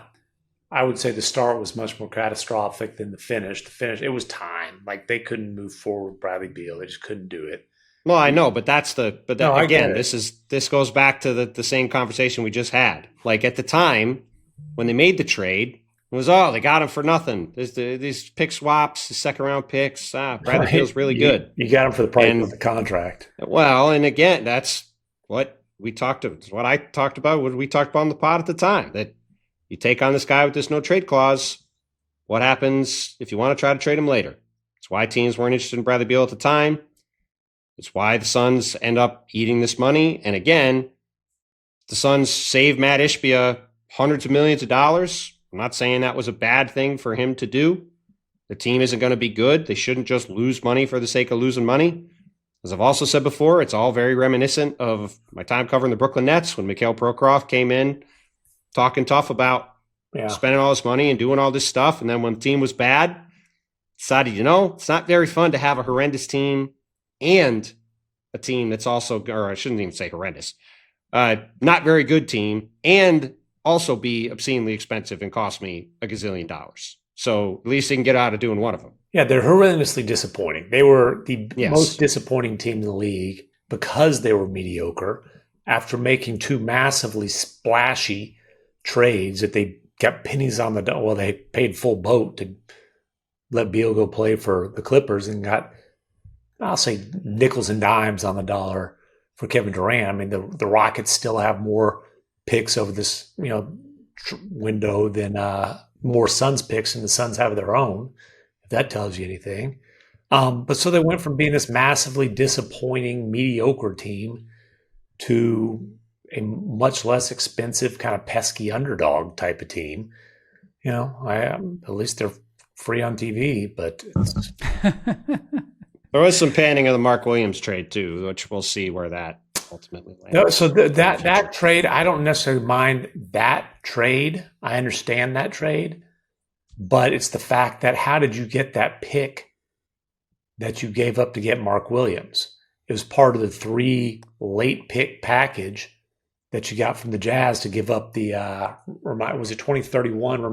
I would say the start was much more catastrophic than the finish. The finish, it was time. Like, they couldn't move forward with Bradley Beal. They just couldn't do it. Well, I know, but this goes back to the same conversation we just had. Like, at the time when they made the trade, it was, they got him for nothing. There's these pick swaps, the second round picks. Bradley Beal's really good. You got him for the price of the contract. Well, and again, that's what we talked about. What I talked about, what we talked about on the pod at the time, that you take on this guy with this no trade clause. What happens if you want to try to trade him later? It's why teams weren't interested in Bradley Beal at the time. It's why the Suns end up eating this money. And again, the Suns saved Matt Ishbia hundreds of millions of dollars. I'm not saying that was a bad thing for him to do. The team isn't going to be good. They shouldn't just lose money for the sake of losing money. As I've also said before, it's all very reminiscent of my time covering the Brooklyn Nets when Mikhail Prokhorov came in talking tough about spending all this money and doing all this stuff. And then when the team was bad, decided, it's not very fun to have a horrendous team and a team that's also, or I shouldn't even say horrendous, not very good team, and also be obscenely expensive and cost me $1 gazillion. So at least they can get out of doing one of them. Yeah, they're horrendously disappointing. They were the most disappointing team in the league because they were mediocre after making two massively splashy trades that they got pennies on the dollar. Well, they paid full boat to let Beal go play for the Clippers and got, I'll say, nickels and dimes on the dollar for Kevin Durant. I mean, the Rockets still have more picks over this, window than more Suns picks, and the Suns have their own, if that tells you anything. But so they went from being this massively disappointing, mediocre team to a much less expensive kind of pesky underdog type of team. At least they're free on TV, but there was some panning of the Mark Williams trade too, which we'll see where that ultimately lands. No, so that trade, I don't necessarily mind that trade. I understand that trade, but it's the fact that how did you get that pick that you gave up to get Mark Williams? It was part of the 3 late pick package that you got from the Jazz to give up the was it 2031?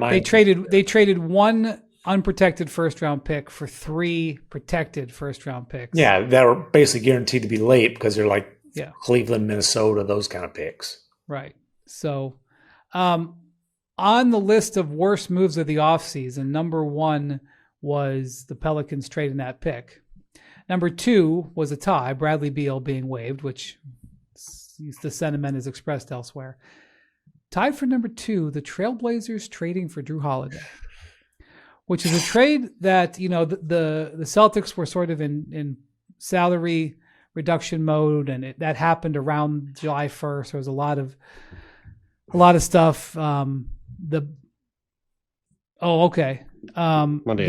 They traded 1 unprotected first round pick for 3 protected first round picks. Yeah, that were basically guaranteed to be late because they're like Cleveland, Minnesota, those kind of picks. Right. So on the list of worst moves of the offseason, number 1 was the Pelicans trading that pick. Number 2 was a tie, Bradley Beal being waived, which the sentiment is expressed elsewhere. Tied for number 2, the Trailblazers trading for Jrue Holiday, which is a trade that, the Celtics were sort of in salary reduction mode, and that happened around July 1st. There was a lot of stuff. Monday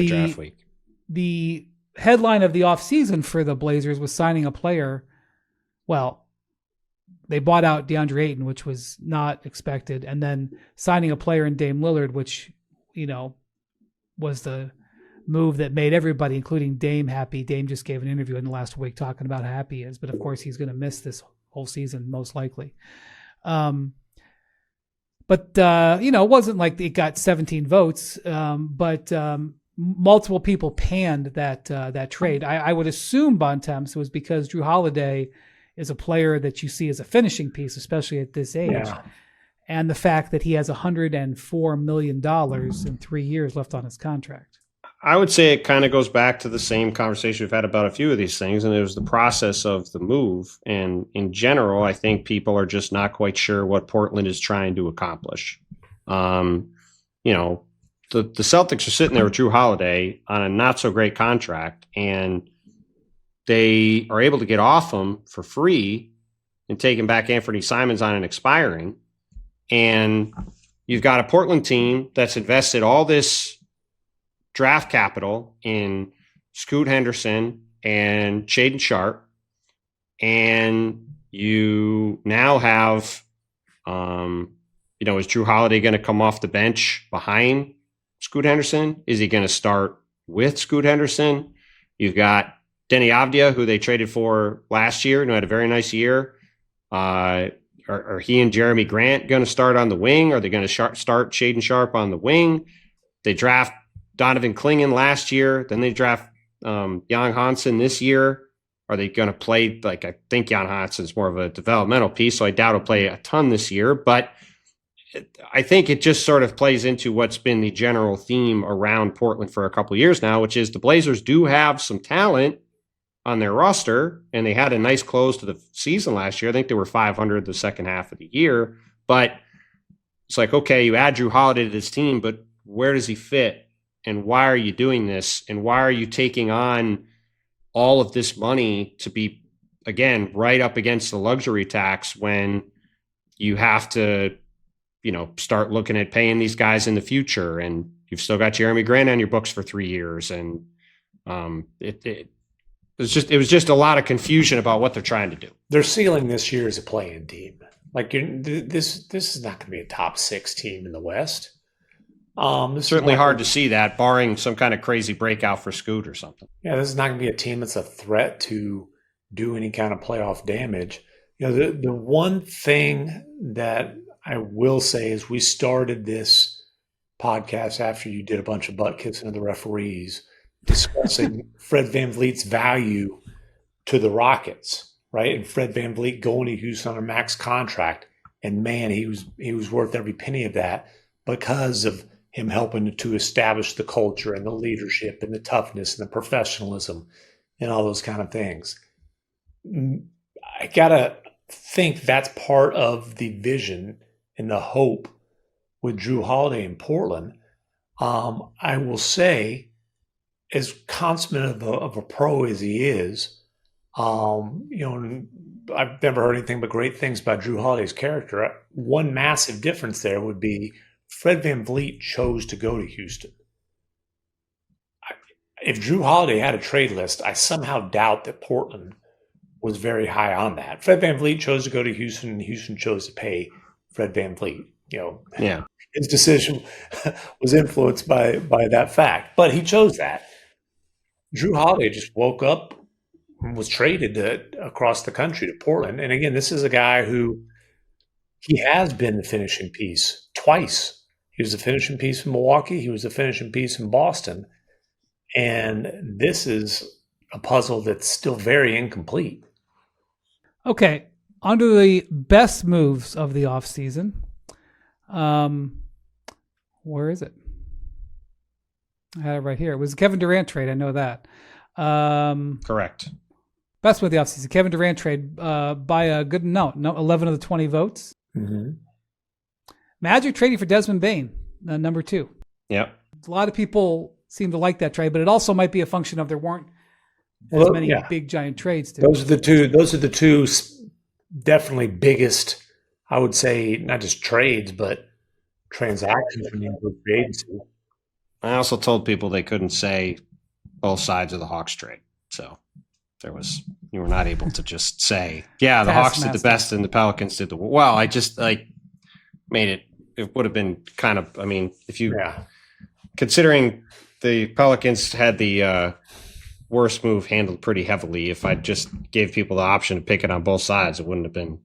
draft week. The headline of the offseason for the Blazers was signing a player. Well, they bought out DeAndre Ayton, which was not expected, and then signing a player in Dame Lillard, which, was the move that made everybody, including Dame, happy. Dame just gave an interview in the last week talking about how happy he is, but of course he's going to miss this whole season, most likely. But it wasn't like it got 17 votes, but multiple people panned that trade. I would assume, Bontemps, it was because Jrue Holiday is a player that you see as a finishing piece, especially at this age. Yeah. And the fact that he has $104 million in 3 years left on his contract. I would say it kind of goes back to the same conversation we've had about a few of these things, and it was the process of the move. And in general, I think people are just not quite sure what Portland is trying to accomplish. The Celtics are sitting there with Jrue Holiday on a not so great contract, and they are able to get off him for free and taking back Anthony Simons on an expiring. And you've got a Portland team that's invested all this draft capital in Scoot Henderson and Shaedon Sharpe. And you now have, is Jrue Holiday going to come off the bench behind Scoot Henderson? Is he going to start with Scoot Henderson? You've got Denny Avdia, who they traded for last year and who had a very nice year. Are he and Jeremy Grant going to start on the wing? Are they going to start Shaedon Sharpe on the wing? They draft Donovan Clingan last year. Then they draft Jan Hansen this year. Are they going to play? I think Jan Hansen's more of a developmental piece, so I doubt he'll play a ton this year. But I think it just sort of plays into what's been the general theme around Portland for a couple of years now, which is the Blazers do have some talent on their roster, and they had a nice close to the season last year. I think they were 500 the second half of the year. But it's like, okay, you add Jrue Holiday to this team, but where does he fit? And why are you doing this? And why are you taking on all of this money to be, again, right up against the luxury tax when you have to, start looking at paying these guys in the future? And you've still got Jeremy Grant on your books for 3 years. And it was just a lot of confusion about what they're trying to do. Their ceiling this year is a play-in team. This is not going to be a top 6 team in the West. It's certainly hard to see that, barring some kind of crazy breakout for Scoot or something. Yeah, this is not going to be a team that's a threat to do any kind of playoff damage. The one thing that I will say is we started this podcast after you did a bunch of butt kissing of the referees, discussing Fred VanVleet's value to the Rockets, right? And Fred VanVleet going to Houston on a max contract, and man, he was worth every penny of that because of him helping to establish the culture and the leadership and the toughness and the professionalism and all those kind of things. I gotta think that's part of the vision and the hope with Jrue Holiday in Portland. I will say, as consummate of a pro as he is, I've never heard anything but great things about Drew Holiday's character. One massive difference there would be Fred VanVleet chose to go to Houston. If Drew Holiday had a trade list, I somehow doubt that Portland was very high on that. Fred VanVleet chose to go to Houston, and Houston chose to pay Fred VanVleet. His decision was influenced by that fact, but he chose that. Drew Holiday just woke up and was traded across the country to Portland. And again, this is a guy who he has been the finishing piece twice. He was the finishing piece in Milwaukee. He was the finishing piece in Boston. And this is a puzzle that's still very incomplete. Okay, under the best moves of the offseason, where is it? I had it right here. It was a Kevin Durant trade. I know that. Correct. Best move of the offseason, Kevin Durant trade by a good no 11 of the 20 votes. Mm-hmm. Magic trading for Desmond Bane, number 2. Yep. A lot of people seem to like that trade, but it also might be a function of there weren't as many big giant trades. Those are the two definitely biggest, I would say, not just trades, but transactions from the NBA free agency. I also told people they couldn't say both sides of the Hawks trade. So you were not able to just say, yeah, the Hawks did the best and the Pelicans did the well. I just made it would have been kind of, if you considering the Pelicans had the worst move handled pretty heavily, if I just gave people the option to pick it on both sides, it wouldn't have been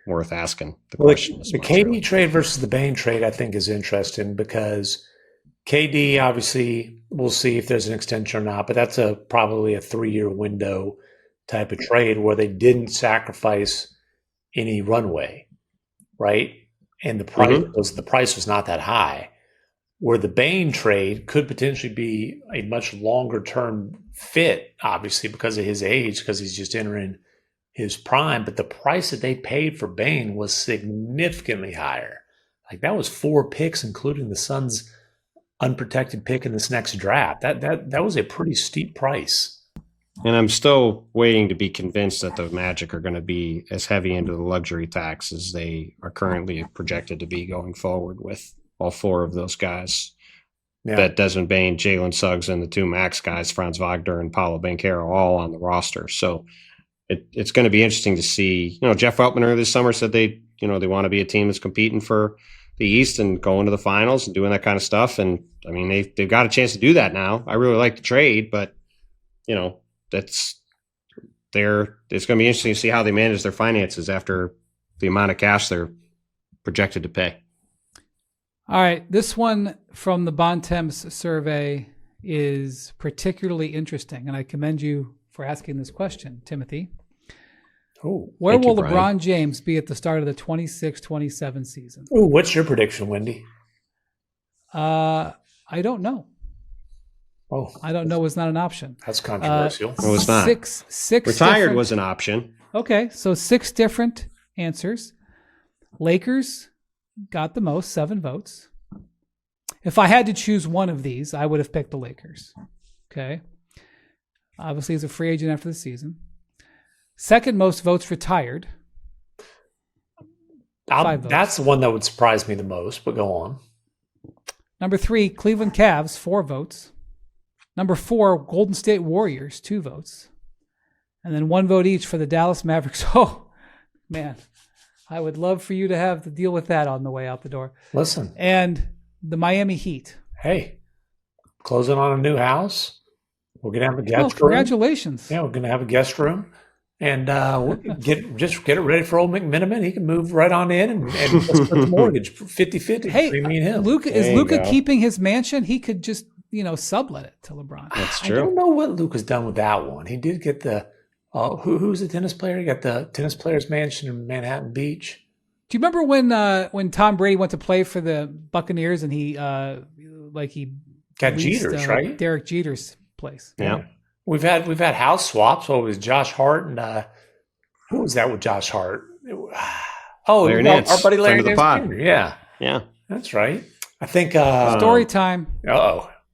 worth asking the question. The KD trade versus the Bane trade, I think, is interesting because KD, obviously, we'll see if there's an extension or not, but that's probably a 3-year window type of trade where they didn't sacrifice any runway, right? And the price was not that high. Where the Bane trade could potentially be a much longer term fit, obviously, because of his age, because he's just entering his prime. But the price that they paid for Bane was significantly higher. Like that was 4 picks, including the Suns' unprotected pick in this next draft. That was a pretty steep price. And I'm still waiting to be convinced that the Magic are going to be as heavy into the luxury tax as they are currently projected to be going forward with all 4 of those guys. Yeah. That Desmond Bane, Jalen Suggs, and the 2 Max guys, Franz Wagner and Paolo Banchero, all on the roster. So it's going to be interesting to see. Jeff Weltman earlier this summer said they want to be a team that's competing for the East and going to the finals and doing that kind of stuff. And they've got a chance to do that now. I really like the trade, but it's going to be interesting to see how they manage their finances after the amount of cash they're projected to pay. All right, this one from the Bontemps survey is particularly interesting, and I commend you for asking this question, Timothy. Where will LeBron James be at the start of the 26-27 season? What's your prediction, Wendy? I don't know. I don't know is not an option. That's controversial. It was not. Six Retired was an option. Okay, so 6 different answers. Lakers got the most, 7 votes. If I had to choose one of these, I would have picked the Lakers. Okay. Obviously, he's a free agent after the season. Second most votes retired. 5 votes. That's the one that would surprise me the most, but go on. Number 3, Cleveland Cavs, 4 votes. Number 4, Golden State Warriors, 2 votes. And then 1 vote each for the Dallas Mavericks. Oh, man. I would love for you to have to deal with that on the way out the door. Listen. And the Miami Heat. Hey, closing on a new house. We're going to have a guest room. Congratulations. Yeah, we're going to have a guest room. And get it ready for old McMiniman. He can move right on in and just put the mortgage 50-50 between me and him. Is Luka keeping his mansion? He could just, sublet it to LeBron. That's true. I don't know what Luka's done with that one. He did get the who's the tennis player? He got the tennis player's mansion in Manhattan Beach. Do you remember when Tom Brady went to play for the Buccaneers and he got Jeter's, right? Derek Jeter's place. Yeah. We've had house swaps. It was Josh Hart and who was that with Josh Hart? Larry Nance, our buddy Larry Nance. Yeah, that's right. I think story time.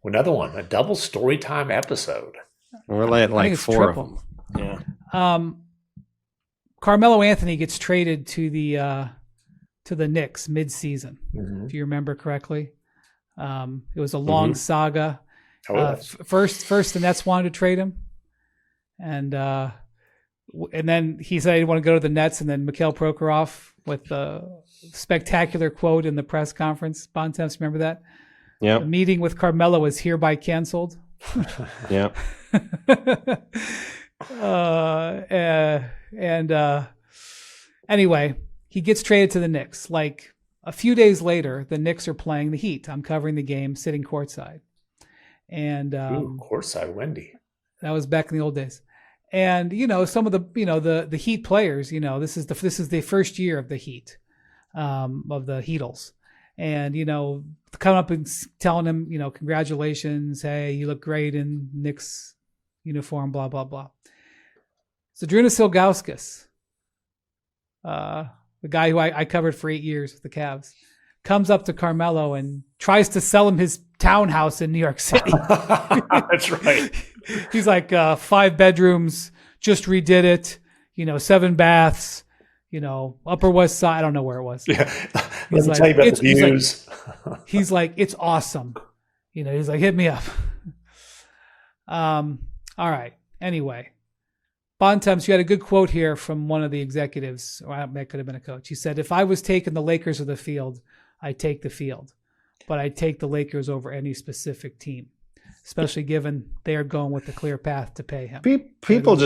Another one, a double story time episode. We're like 4 of them. Yeah. Carmelo Anthony gets traded to the Knicks mid-season, if you remember correctly. It was a long saga. First, the Nets wanted to trade him, and then he said he didn't want to go to the Nets, and then Mikhail Prokhorov with the spectacular quote in the press conference. Bontemps, remember that? Yeah. The meeting with Carmelo is hereby canceled. Yeah. Anyway, he gets traded to the Knicks. Like a few days later, the Knicks are playing the Heat. I'm covering the game, sitting courtside. And courtside, Wendy. That was back in the old days. And some of the Heat players, this is the first year of the Heat, of the Heatles. And coming up and telling him, congratulations, hey, you look great in Knicks uniform, blah blah blah. Zydrunas Ilgauskas, the guy who I covered for 8 years with the Cavs, comes up to Carmelo and tries to sell him his townhouse in New York City. That's right. He's like 5 bedrooms, just redid it, 7 baths, Upper West Side. I don't know where it was. Yeah. Let me tell you about the views. He's like, it's awesome. He's like, hit me up. All right. Anyway, Bontemps, you had a good quote here from one of the executives, or that could have been a coach. He said, if I was taking the Lakers of the field, I'd take the field, but I'd take the Lakers over any specific team, especially given they are going with the clear path to pay him. People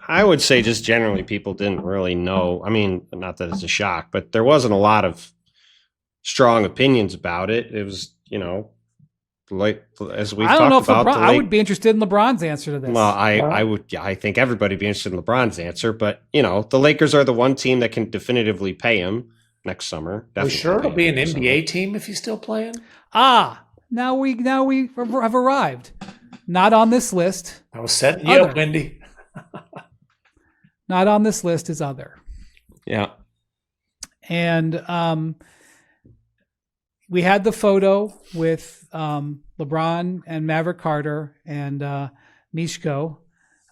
I would say just generally people didn't really know. I mean, not that it's a shock, but there wasn't a lot of strong opinions about it. It was, like as we've talked about. LeBron, I would be interested in LeBron's answer to this. Well, I think everybody would be interested in LeBron's answer, but the Lakers are the one team that can definitively pay him next summer. Are you sure it'll be an NBA team if he's still playing? Now we have arrived. Not on this list. I was setting you up, Wendy. Not on this list is other. Yeah. And we had the photo with LeBron and Maverick Carter and Mishko.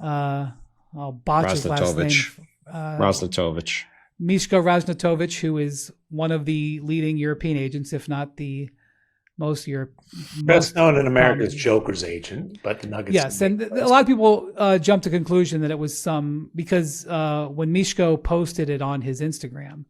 I'll botch his last name. Raznatovic. Mishko Raznatovic, who is one of the leading European agents, if not the most best known in America as Joker's agent, but the Nuggets. Yes, and a lot of people jumped to the conclusion that it was because when Mishko posted it on his Instagram,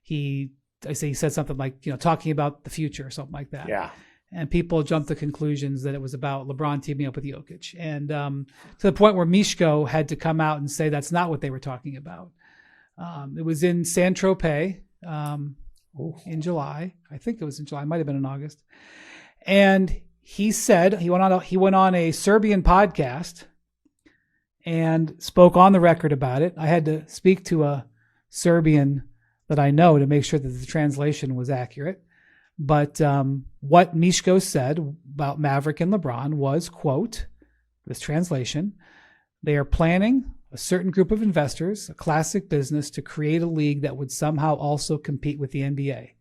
he said something like, talking about the future or something like that. Yeah. And people jumped to conclusions that it was about LeBron teaming up with Jokic. And to the point where Mishko had to come out and say that's not what they were talking about. It was in Saint-Tropez in July. I think it was in July. It might have been in August. And he said he went on a Serbian podcast and spoke on the record about it. I had to speak to a Serbian that I know to make sure that the translation was accurate. But what Mishko said about Maverick and LeBron was, quote, this translation, they are planning a certain group of investors, a classic business, to create a league that would somehow also compete with the NBA.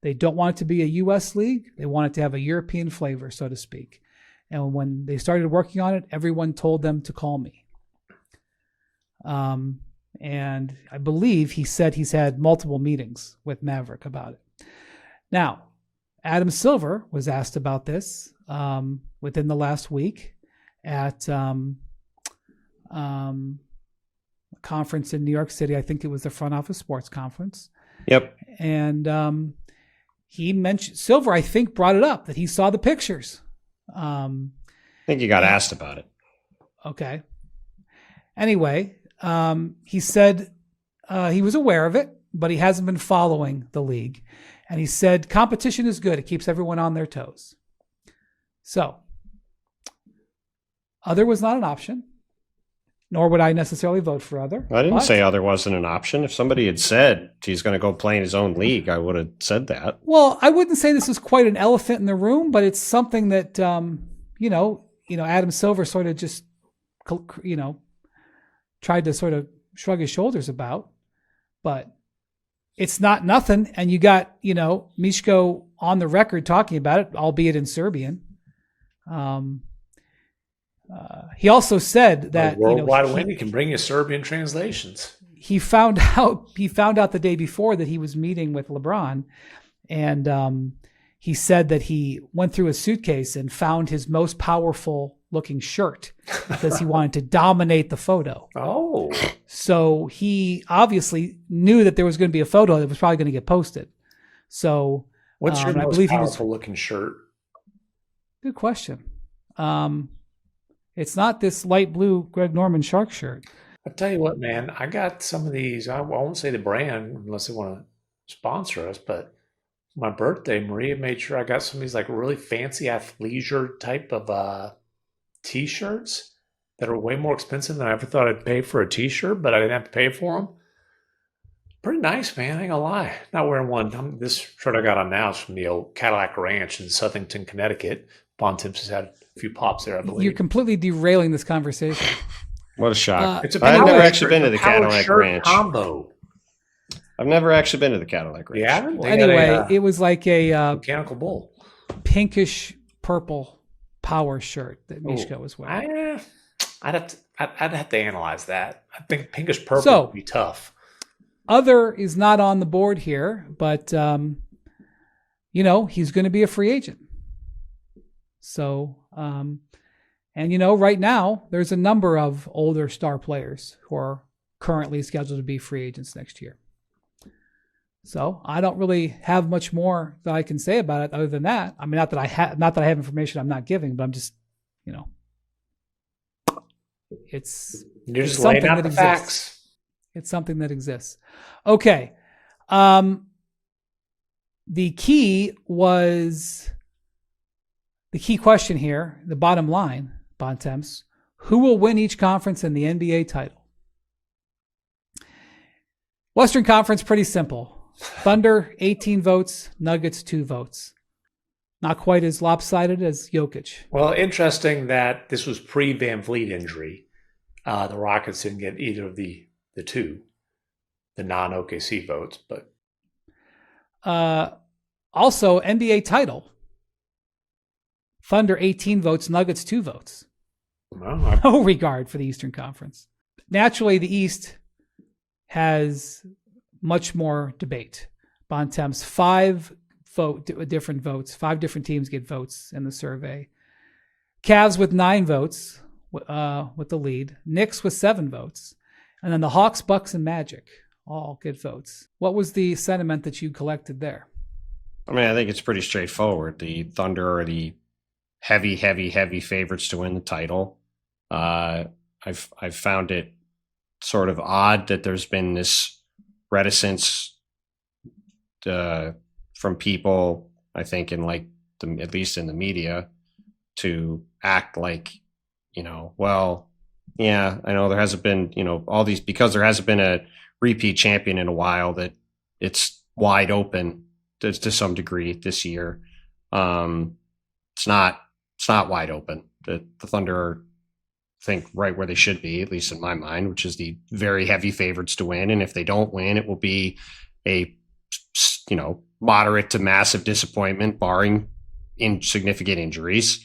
They don't want it to be a U.S. league. They want it to have a European flavor, so to speak. And when they started working on it, everyone told them to call me. And I believe he said he's had multiple meetings with Maverick about it. Now, Adam Silver was asked about this within the last week at a conference in New York City. I think it was the Front Office Sports Conference. Yep. And he mentioned, Silver, I think, brought it up that he saw the pictures. I think he got asked about it. Okay. Anyway, he said he was aware of it, but he hasn't been following the league. And he said competition is good. It keeps everyone on their toes. So, other was not an option, nor would I necessarily vote for other. I didn't say other wasn't an option. If somebody had said he's going to go play in his own league, I would have said that. Well, I wouldn't say this is quite an elephant in the room, but it's something that, Adam Silver sort of just, tried to sort of shrug his shoulders about. But it's not nothing. And you got, Mishko on the record talking about it, albeit in Serbian. He also said that Worldwide Wendy can bring you Serbian translations. he found out the day before that he was meeting with LeBron, and he said that he went through his suitcase and found his most powerful looking shirt because he wanted to dominate the photo. Oh. So he obviously knew that there was going to be a photo that was probably going to get posted. So what's your most powerful looking shirt? Good question. It's not this light blue Greg Norman Shark shirt. I'll tell you what, man, I got some of these. I won't say the brand unless they want to sponsor us, but my birthday, Maria made sure I got some of these like really fancy athleisure type of t-shirts that are way more expensive than I ever thought I'd pay for a t-shirt, but I didn't have to pay for them. Pretty nice, man. I ain't gonna lie. Not wearing one. This shirt I got on now is from the old Cadillac Ranch in Southington, Connecticut. Bontemps has had a few pops there, I believe. You're completely derailing this conversation. What a shock. It's a I've never actually been to the Cadillac Ranch. Combo. I've never actually been to the Cadillac Ranch. Yeah. Well, anyway, it was like a mechanical bull, pinkish purple power shirt that Mishka was wearing. I'd have to analyze that. I think pinkish purple would be tough. Other is not on the board here, but he's going to be a free agent. So, right now there's a number of older star players who are currently scheduled to be free agents next year. So I don't really have much more that I can say about it other than that. I mean, not that I have information I'm not giving, but I'm just, it's you're just laying out the facts. It's something that exists. Okay. The key question here, the bottom line, Bontemps, who will win each conference in the NBA title? Western Conference, pretty simple. Thunder, 18 votes. Nuggets, 2 votes. Not quite as lopsided as Jokic. Well, interesting that this was pre-VanVleet injury. The Rockets didn't get either of the two, the non-OKC votes. But also, NBA title. Thunder, 18 votes. Nuggets, 2 votes. Well, no regard for the Eastern Conference. Naturally, the East has much more debate. Bontemps, 5 different votes. 5 different teams get votes in the survey. Cavs with 9 votes with the lead. Knicks with 7 votes. And then the Hawks, Bucks, and Magic all get votes. What was the sentiment that you collected there? I mean, I think it's pretty straightforward. The Thunder are the heavy favorites to win the title. I've found it sort of odd that there's been this reticence from people, I think, in at least in the media, to act like, well, yeah, I know there hasn't been, all these, because there hasn't been a repeat champion in a while, that it's wide open to some degree this year. It's not wide open. The Thunder are, I think, right where they should be, at least in my mind, which is the very heavy favorites to win. And if they don't win, it will be a, moderate to massive disappointment, barring insignificant injuries.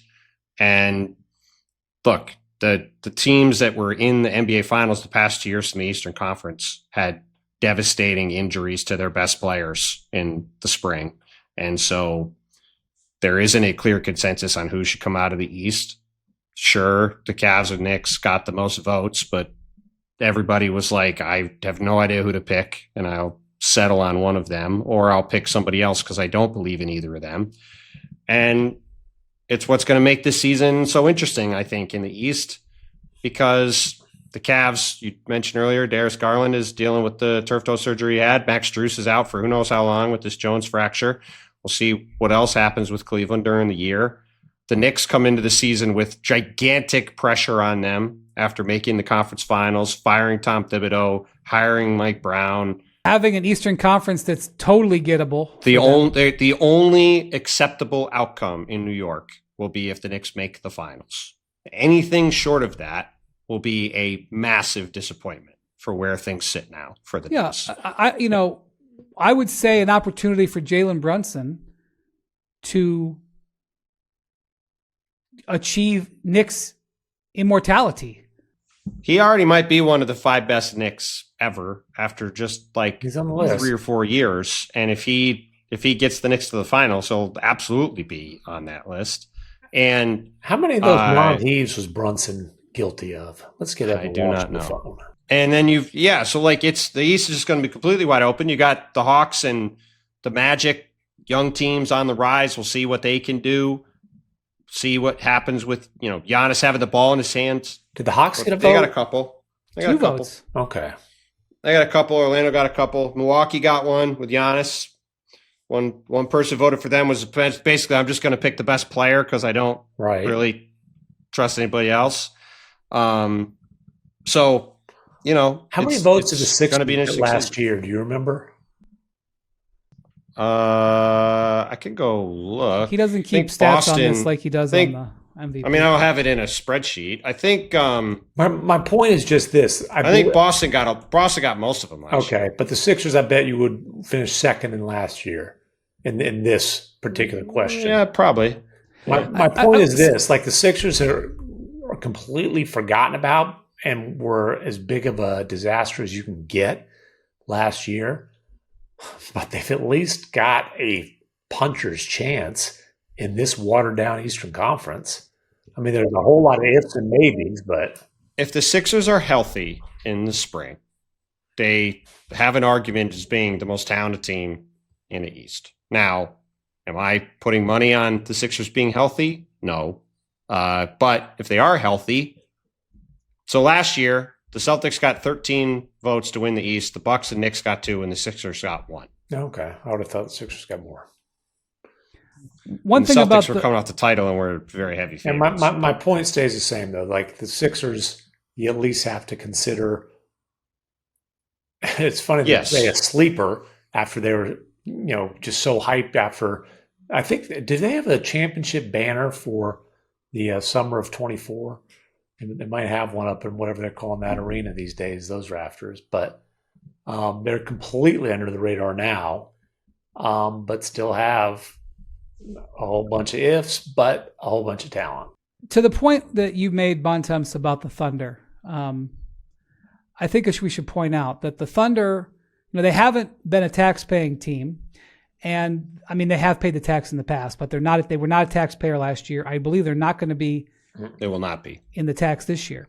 And look, the teams that were in the NBA Finals the past 2 years from the Eastern Conference had devastating injuries to their best players in the spring. And so there isn't a clear consensus on who should come out of the East. Sure, the Cavs and Knicks got the most votes, but everybody was like, I have no idea who to pick, and I'll settle on one of them, or I'll pick somebody else because I don't believe in either of them. And it's what's going to make this season so interesting, I think, in the East, because the Cavs, you mentioned earlier, Darius Garland is dealing with the turf toe surgery he had. Max Strus is out for who knows how long with this Jones fracture. We'll see what else happens with Cleveland during the year. The Knicks come into the season with gigantic pressure on them after making the conference finals, firing Tom Thibodeau, hiring Mike Brown. Having an Eastern Conference that's totally gettable. The only acceptable outcome in New York will be if the Knicks make the finals. Anything short of that will be a massive disappointment for where things sit now for the Knicks. I would say an opportunity for Jalen Brunson to achieve Knicks immortality. He already might be one of the 5 best Knicks ever after just like He's on the list. 3 or 4 years. And if he gets the Knicks to the finals, he'll absolutely be on that list. And how many of those non-heaves was Brunson guilty of? Let's get I do not know. Phone. And then so like the East is just going to be completely wide open. You got the Hawks and the Magic, young teams on the rise. We'll see what they can do. See what happens with, Giannis having the ball in his hands. Did the Hawks get a vote? They got a couple. Two votes. Okay. They got a couple. Orlando got a couple. Milwaukee got one with Giannis. One person voted for them was basically, I'm just going to pick the best player because I don't really trust anybody else. So, how many votes did the Sixers get last year? Do you remember? I can go look. He doesn't keep stats on this like he does on the MVP. I mean, I don't have it in a spreadsheet. I think my point is just this. I think Boston got most of them last year. Okay, but the Sixers, I bet you would finish second in last year in this particular question. Yeah, probably. My point is this: like the Sixers are completely forgotten about and were as big of a disaster as you can get last year, but they've at least got a puncher's chance in this watered-down Eastern Conference. I mean, there's a whole lot of ifs and maybes, but if the Sixers are healthy in the spring, they have an argument as being the most talented team in the East. Now, am I putting money on the Sixers being healthy? No. But if they are healthy, so last year, the Celtics got 13 votes to win the East. The Bucks and Knicks got 2, and the Sixers got 1. Okay. I would have thought the Sixers got more. One thing about we're coming off the title, and we're very heavy favorites. And my point stays the same, though. Like the Sixers, you at least have to consider. It's funny to say a sleeper after they were, just so hyped after. I think did they have a championship banner for the summer of 24? And they might have one up in whatever they're calling that arena these days, those rafters. But they're completely under the radar now, but still have a whole bunch of ifs, but a whole bunch of talent. To the point that you made, Bontemps, about the Thunder, I think we should point out that the Thunder, they haven't been a tax-paying team. And, I mean, they have paid the tax in the past, but they were not a taxpayer last year. I believe they're not going to be. They will not be. In the tax this year.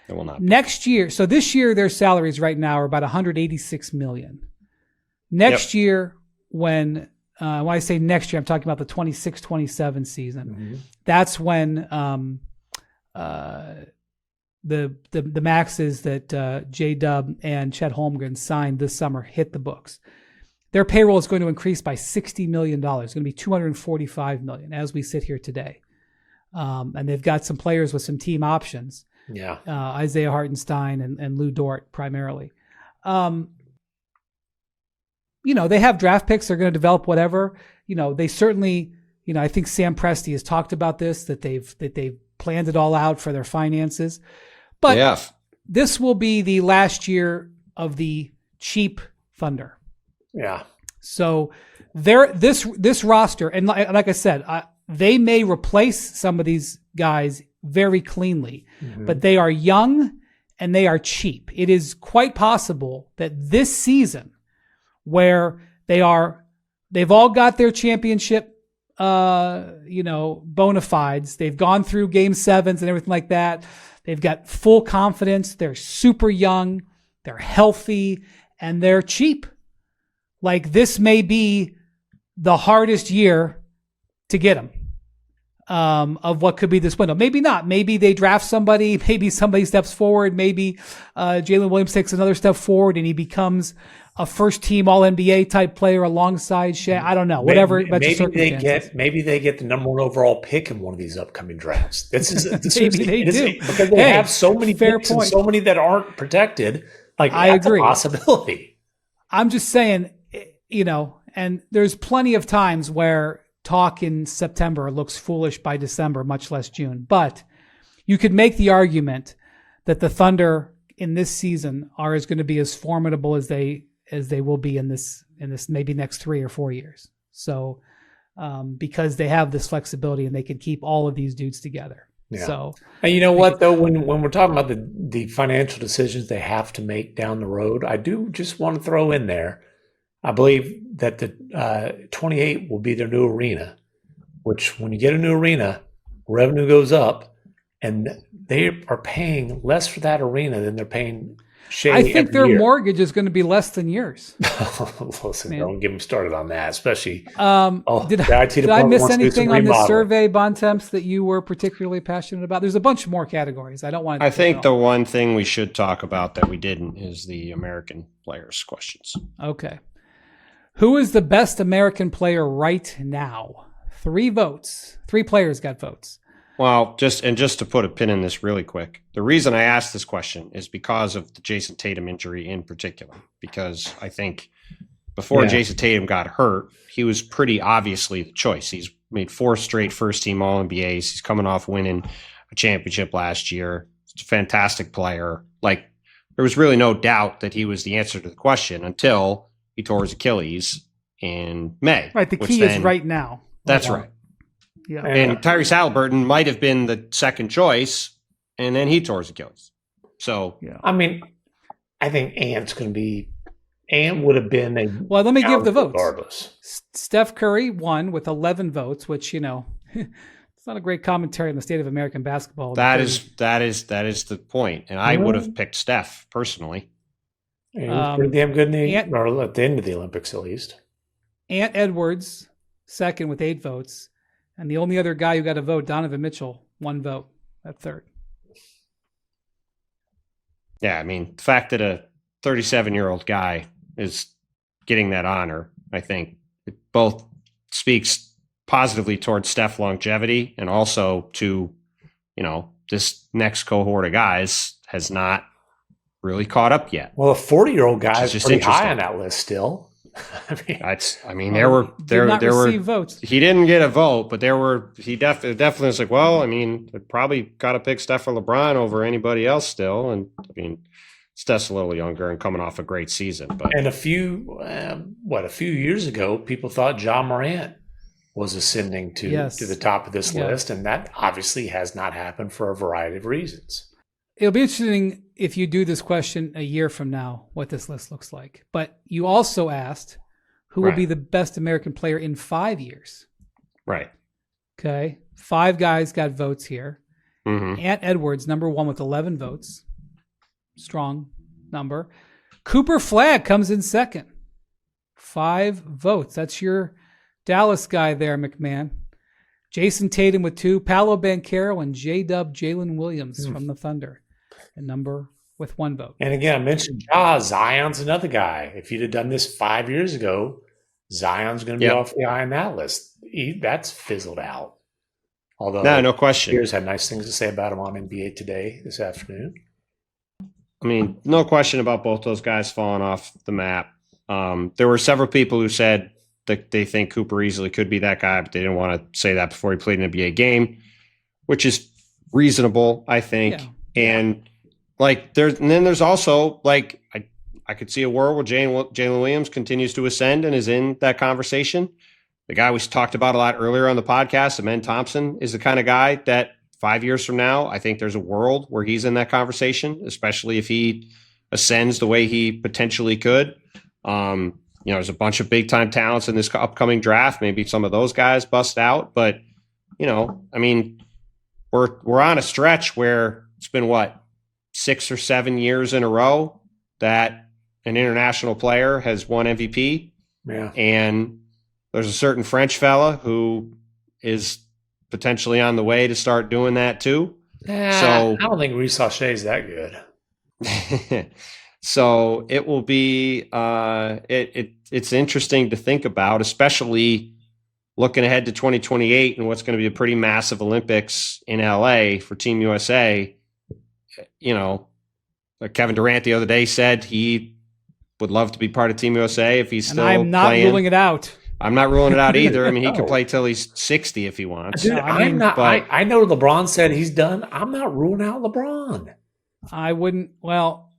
They will not be. Next year, so this year their salaries right now are about $186 million. Next year, when I say next year, I'm talking about the 26-27 season. Mm-hmm. That's when the maxes that J-Dub and Chet Holmgren signed this summer hit the books. Their payroll is going to increase by $60 million. It's going to be $245 million as we sit here today. And they've got some players with some team options. Yeah. Isaiah Hartenstein and Lou Dort primarily. They have draft picks. They're going to develop whatever. They certainly, I think Sam Presti has talked about this, that they've planned it all out for their finances. But this will be the last year of the cheap Thunder. Yeah. So this roster, and like I said, they may replace some of these guys very cleanly, but they are young and they are cheap. It is quite possible that this season, where they've all got their championship, bona fides. They've gone through game 7s and everything like that. They've got full confidence. They're super young. They're healthy and they're cheap. Like this may be the hardest year to get them. Of what could be this window. Maybe not. Maybe they draft somebody. Maybe somebody steps forward. Maybe Jalen Williams takes another step forward and he becomes a first-team All-NBA type player alongside Shaq. I don't know. Whatever. Maybe they get the number 1 overall pick in one of these upcoming drafts. Maybe they do because they have so many picks and so many that aren't protected. Like I agree. A possibility. I'm just saying, and there's plenty of times where talk in September looks foolish by December, much less June. But you could make the argument that the Thunder in this season are going to be as formidable as they will be in this maybe next 3 or 4 years. So because they have this flexibility and they can keep all of these dudes together. Yeah. So, and you know what though, when we're talking about the financial decisions they have to make down the road, I do just want to throw in there. I believe that the 28 will be their new arena, which when you get a new arena, revenue goes up, and they are paying less for that arena than they're paying Shea I think their year. mortgage is going to be less than yours. Listen, don't get me started on that, especially. Did I miss anything on this survey, Bontemps, that you were particularly passionate about? There's a bunch more categories. I think the one thing we should talk about that we didn't is the American players questions. Okay. Who is the best American player right now? 3 votes. 3 players got votes. Well, just to put a pin in this really quick, the reason I asked this question is because of the Jason Tatum injury in particular, because I think before Jason Tatum got hurt, he was pretty obviously the choice. He's made 4 straight first-team All-NBAs. He's coming off winning a championship last year. He's a fantastic player. Like, there was really no doubt that he was the answer to the question until he tore his Achilles in May. Right, the key is right now. That's right. Yeah. And Tyrese Halliburton might have been the second choice, and then he tore his Achilles. So, I mean, I think Ant would have been a. Well, let me give the votes. Regardless, Steph Curry won with 11 votes, which it's not a great commentary on the state of American basketball. That is the point, and I would have picked Steph personally. He was pretty damn good or at the end of the Olympics, at least. Ant Edwards second with 8 votes. And the only other guy who got a vote, Donovan Mitchell, 1 vote at third. Yeah, I mean, the fact that a 37-year-old guy is getting that honor, I think it both speaks positively towards Steph's longevity and also to, this next cohort of guys has not really caught up yet. Well, a 40-year-old guy is pretty high on that list still. There were votes. He didn't get a vote, but he definitely was like, well, I mean, I probably got to pick Steph or LeBron over anybody else still. And I mean, Steph's a little younger and coming off a great season. But a few years ago, people thought Ja Morant was ascending to the top of this list, and that obviously has not happened for a variety of reasons. It'll be interesting if you do this question a year from now, what this list looks like. But you also asked who will be the best American player in 5 years. Right. Okay. 5 guys got votes here. Mm-hmm. Ant Edwards, number 1 with 11 votes. Strong number. Cooper Flagg comes in second. 5 votes. That's your Dallas guy there, MacMahon. Jason Tatum with 2. Paolo Banchero and J-Dub Jalen Williams from the Thunder. A number with 1 vote. And again, I mentioned Zion's another guy. If you'd have done this 5 years ago, Zion's going to be off the eye on that list. That's fizzled out. Although, no question. Peers had nice things to say about him on NBA Today this afternoon. I mean, no question about both those guys falling off the map. There were several people who said that they think Cooper easily could be that guy, but they didn't want to say that before he played an NBA game, which is reasonable, I think. Yeah. And then there's also I could see a world where Jalen Williams continues to ascend and is in that conversation. The guy we talked about a lot earlier on the podcast, Amen Thompson, is the kind of guy that 5 years from now, I think there's a world where he's in that conversation, especially if he ascends the way he potentially could. There's a bunch of big time talents in this upcoming draft. Maybe some of those guys bust out, but I mean, we're on a stretch where it's been 6 or 7 years in a row that an international player has won MVP. Yeah. And there's a certain French fella who is potentially on the way to start doing that too. So I don't think Reece Sachet is that good. So it will be it's interesting to think about, especially looking ahead to 2028 and what's going to be a pretty massive Olympics in LA for Team USA. Kevin Durant the other day said he would love to be part of Team USA if he's still playing. I'm not ruling it out. I'm not ruling it out either. I mean, he can play till he's 60 if he wants. Dude, I know LeBron said he's done. I'm not ruling out LeBron. I wouldn't. Well,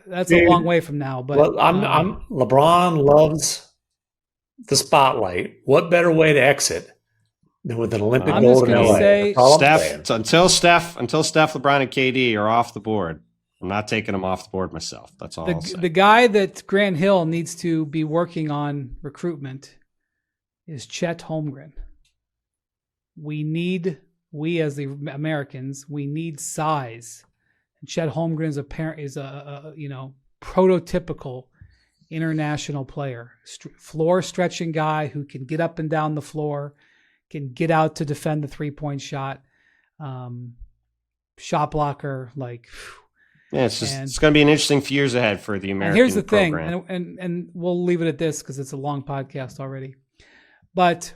that's a long way from now. But LeBron loves the spotlight. What better way to exit With an Olympic I'm gold just in gonna LA. say- That's all I'm Steph, saying. until Steph, LeBron, and KD are off the board, I'm not taking them off the board myself. That's all I'll say. The guy that Grant Hill needs to be working on recruitment is Chet Holmgren. We as the Americans, we need size. And Chet Holmgren is a prototypical international player, floor stretching guy who can get up and down the floor, can get out to defend the 3-point shot, shot blocker. Yeah, it's going to be an interesting few years ahead for the American. And here's the program. thing, and we'll leave it at this because it's a long podcast already. But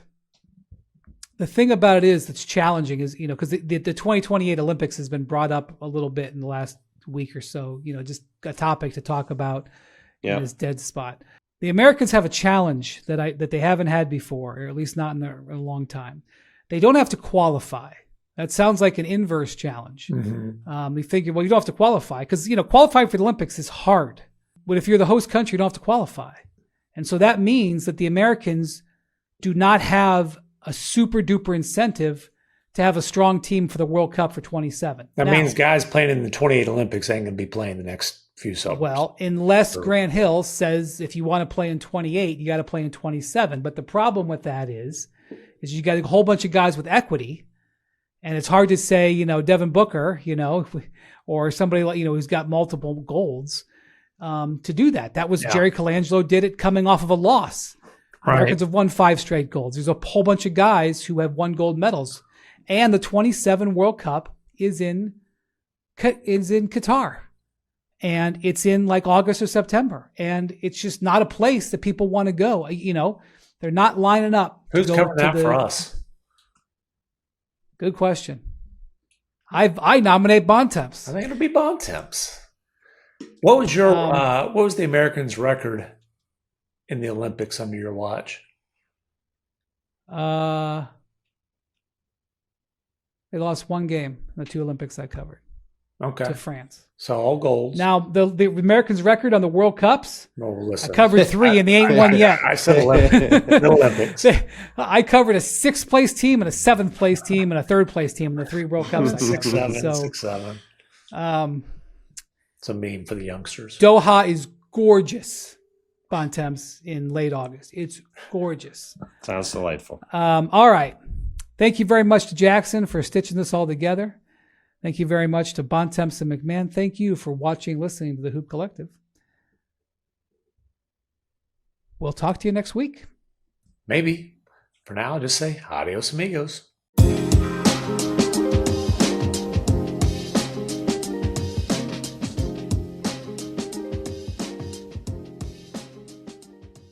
the thing about it is that's challenging is, because the 2028 Olympics has been brought up a little bit in the last week or so, just a topic to talk about in this dead spot. The Americans have a challenge that they haven't had before, or at least not in a long time. They don't have to qualify. That sounds like an inverse challenge. Mm-hmm. We figure, well, you don't have to qualify because, qualifying for the Olympics is hard. But if you're the host country, you don't have to qualify. And so that means that the Americans do not have a super duper incentive to have a strong team for the World Cup for 27. That means guys playing in the 28 Olympics ain't going to be playing the next few summers. Well, unless Grant Hill says if you want to play in 28, you got to play in 27. But the problem with that is you got a whole bunch of guys with equity. And it's hard to say, Devin Booker, or somebody like, who's got multiple golds to do that. That was Jerry Colangelo did it coming off of a loss. Right. Americans have won 5 straight golds. There's a whole bunch of guys who have won gold medals. And the 27 World Cup is in Qatar. And it's in August or September. And it's just not a place that people want to go. They're not lining up. Who's covering that for us? Good question. I nominate Bontemps. I think it'll be Bontemps. What was your what was the Americans' record in the Olympics under your watch? They lost 1 game in the 2 Olympics I covered. Okay. To France. So all golds. Now the Americans' record on the World Cups. No, listen. I covered 3 and they ain't won yet. I said Olympics. I covered a 6th place team and a 7th place team and a 3rd place team in the 3 World Cups. 6-7. It's a meme for the youngsters. Doha is gorgeous. Bontemps in late August. It's gorgeous. Sounds delightful. All right. Thank you very much to Jackson for stitching this all together. Thank you very much to Bontemps and MacMahon. Thank you for watching, listening to the Hoop Collective. We'll talk to you next week. Maybe. For now, just say adios, amigos.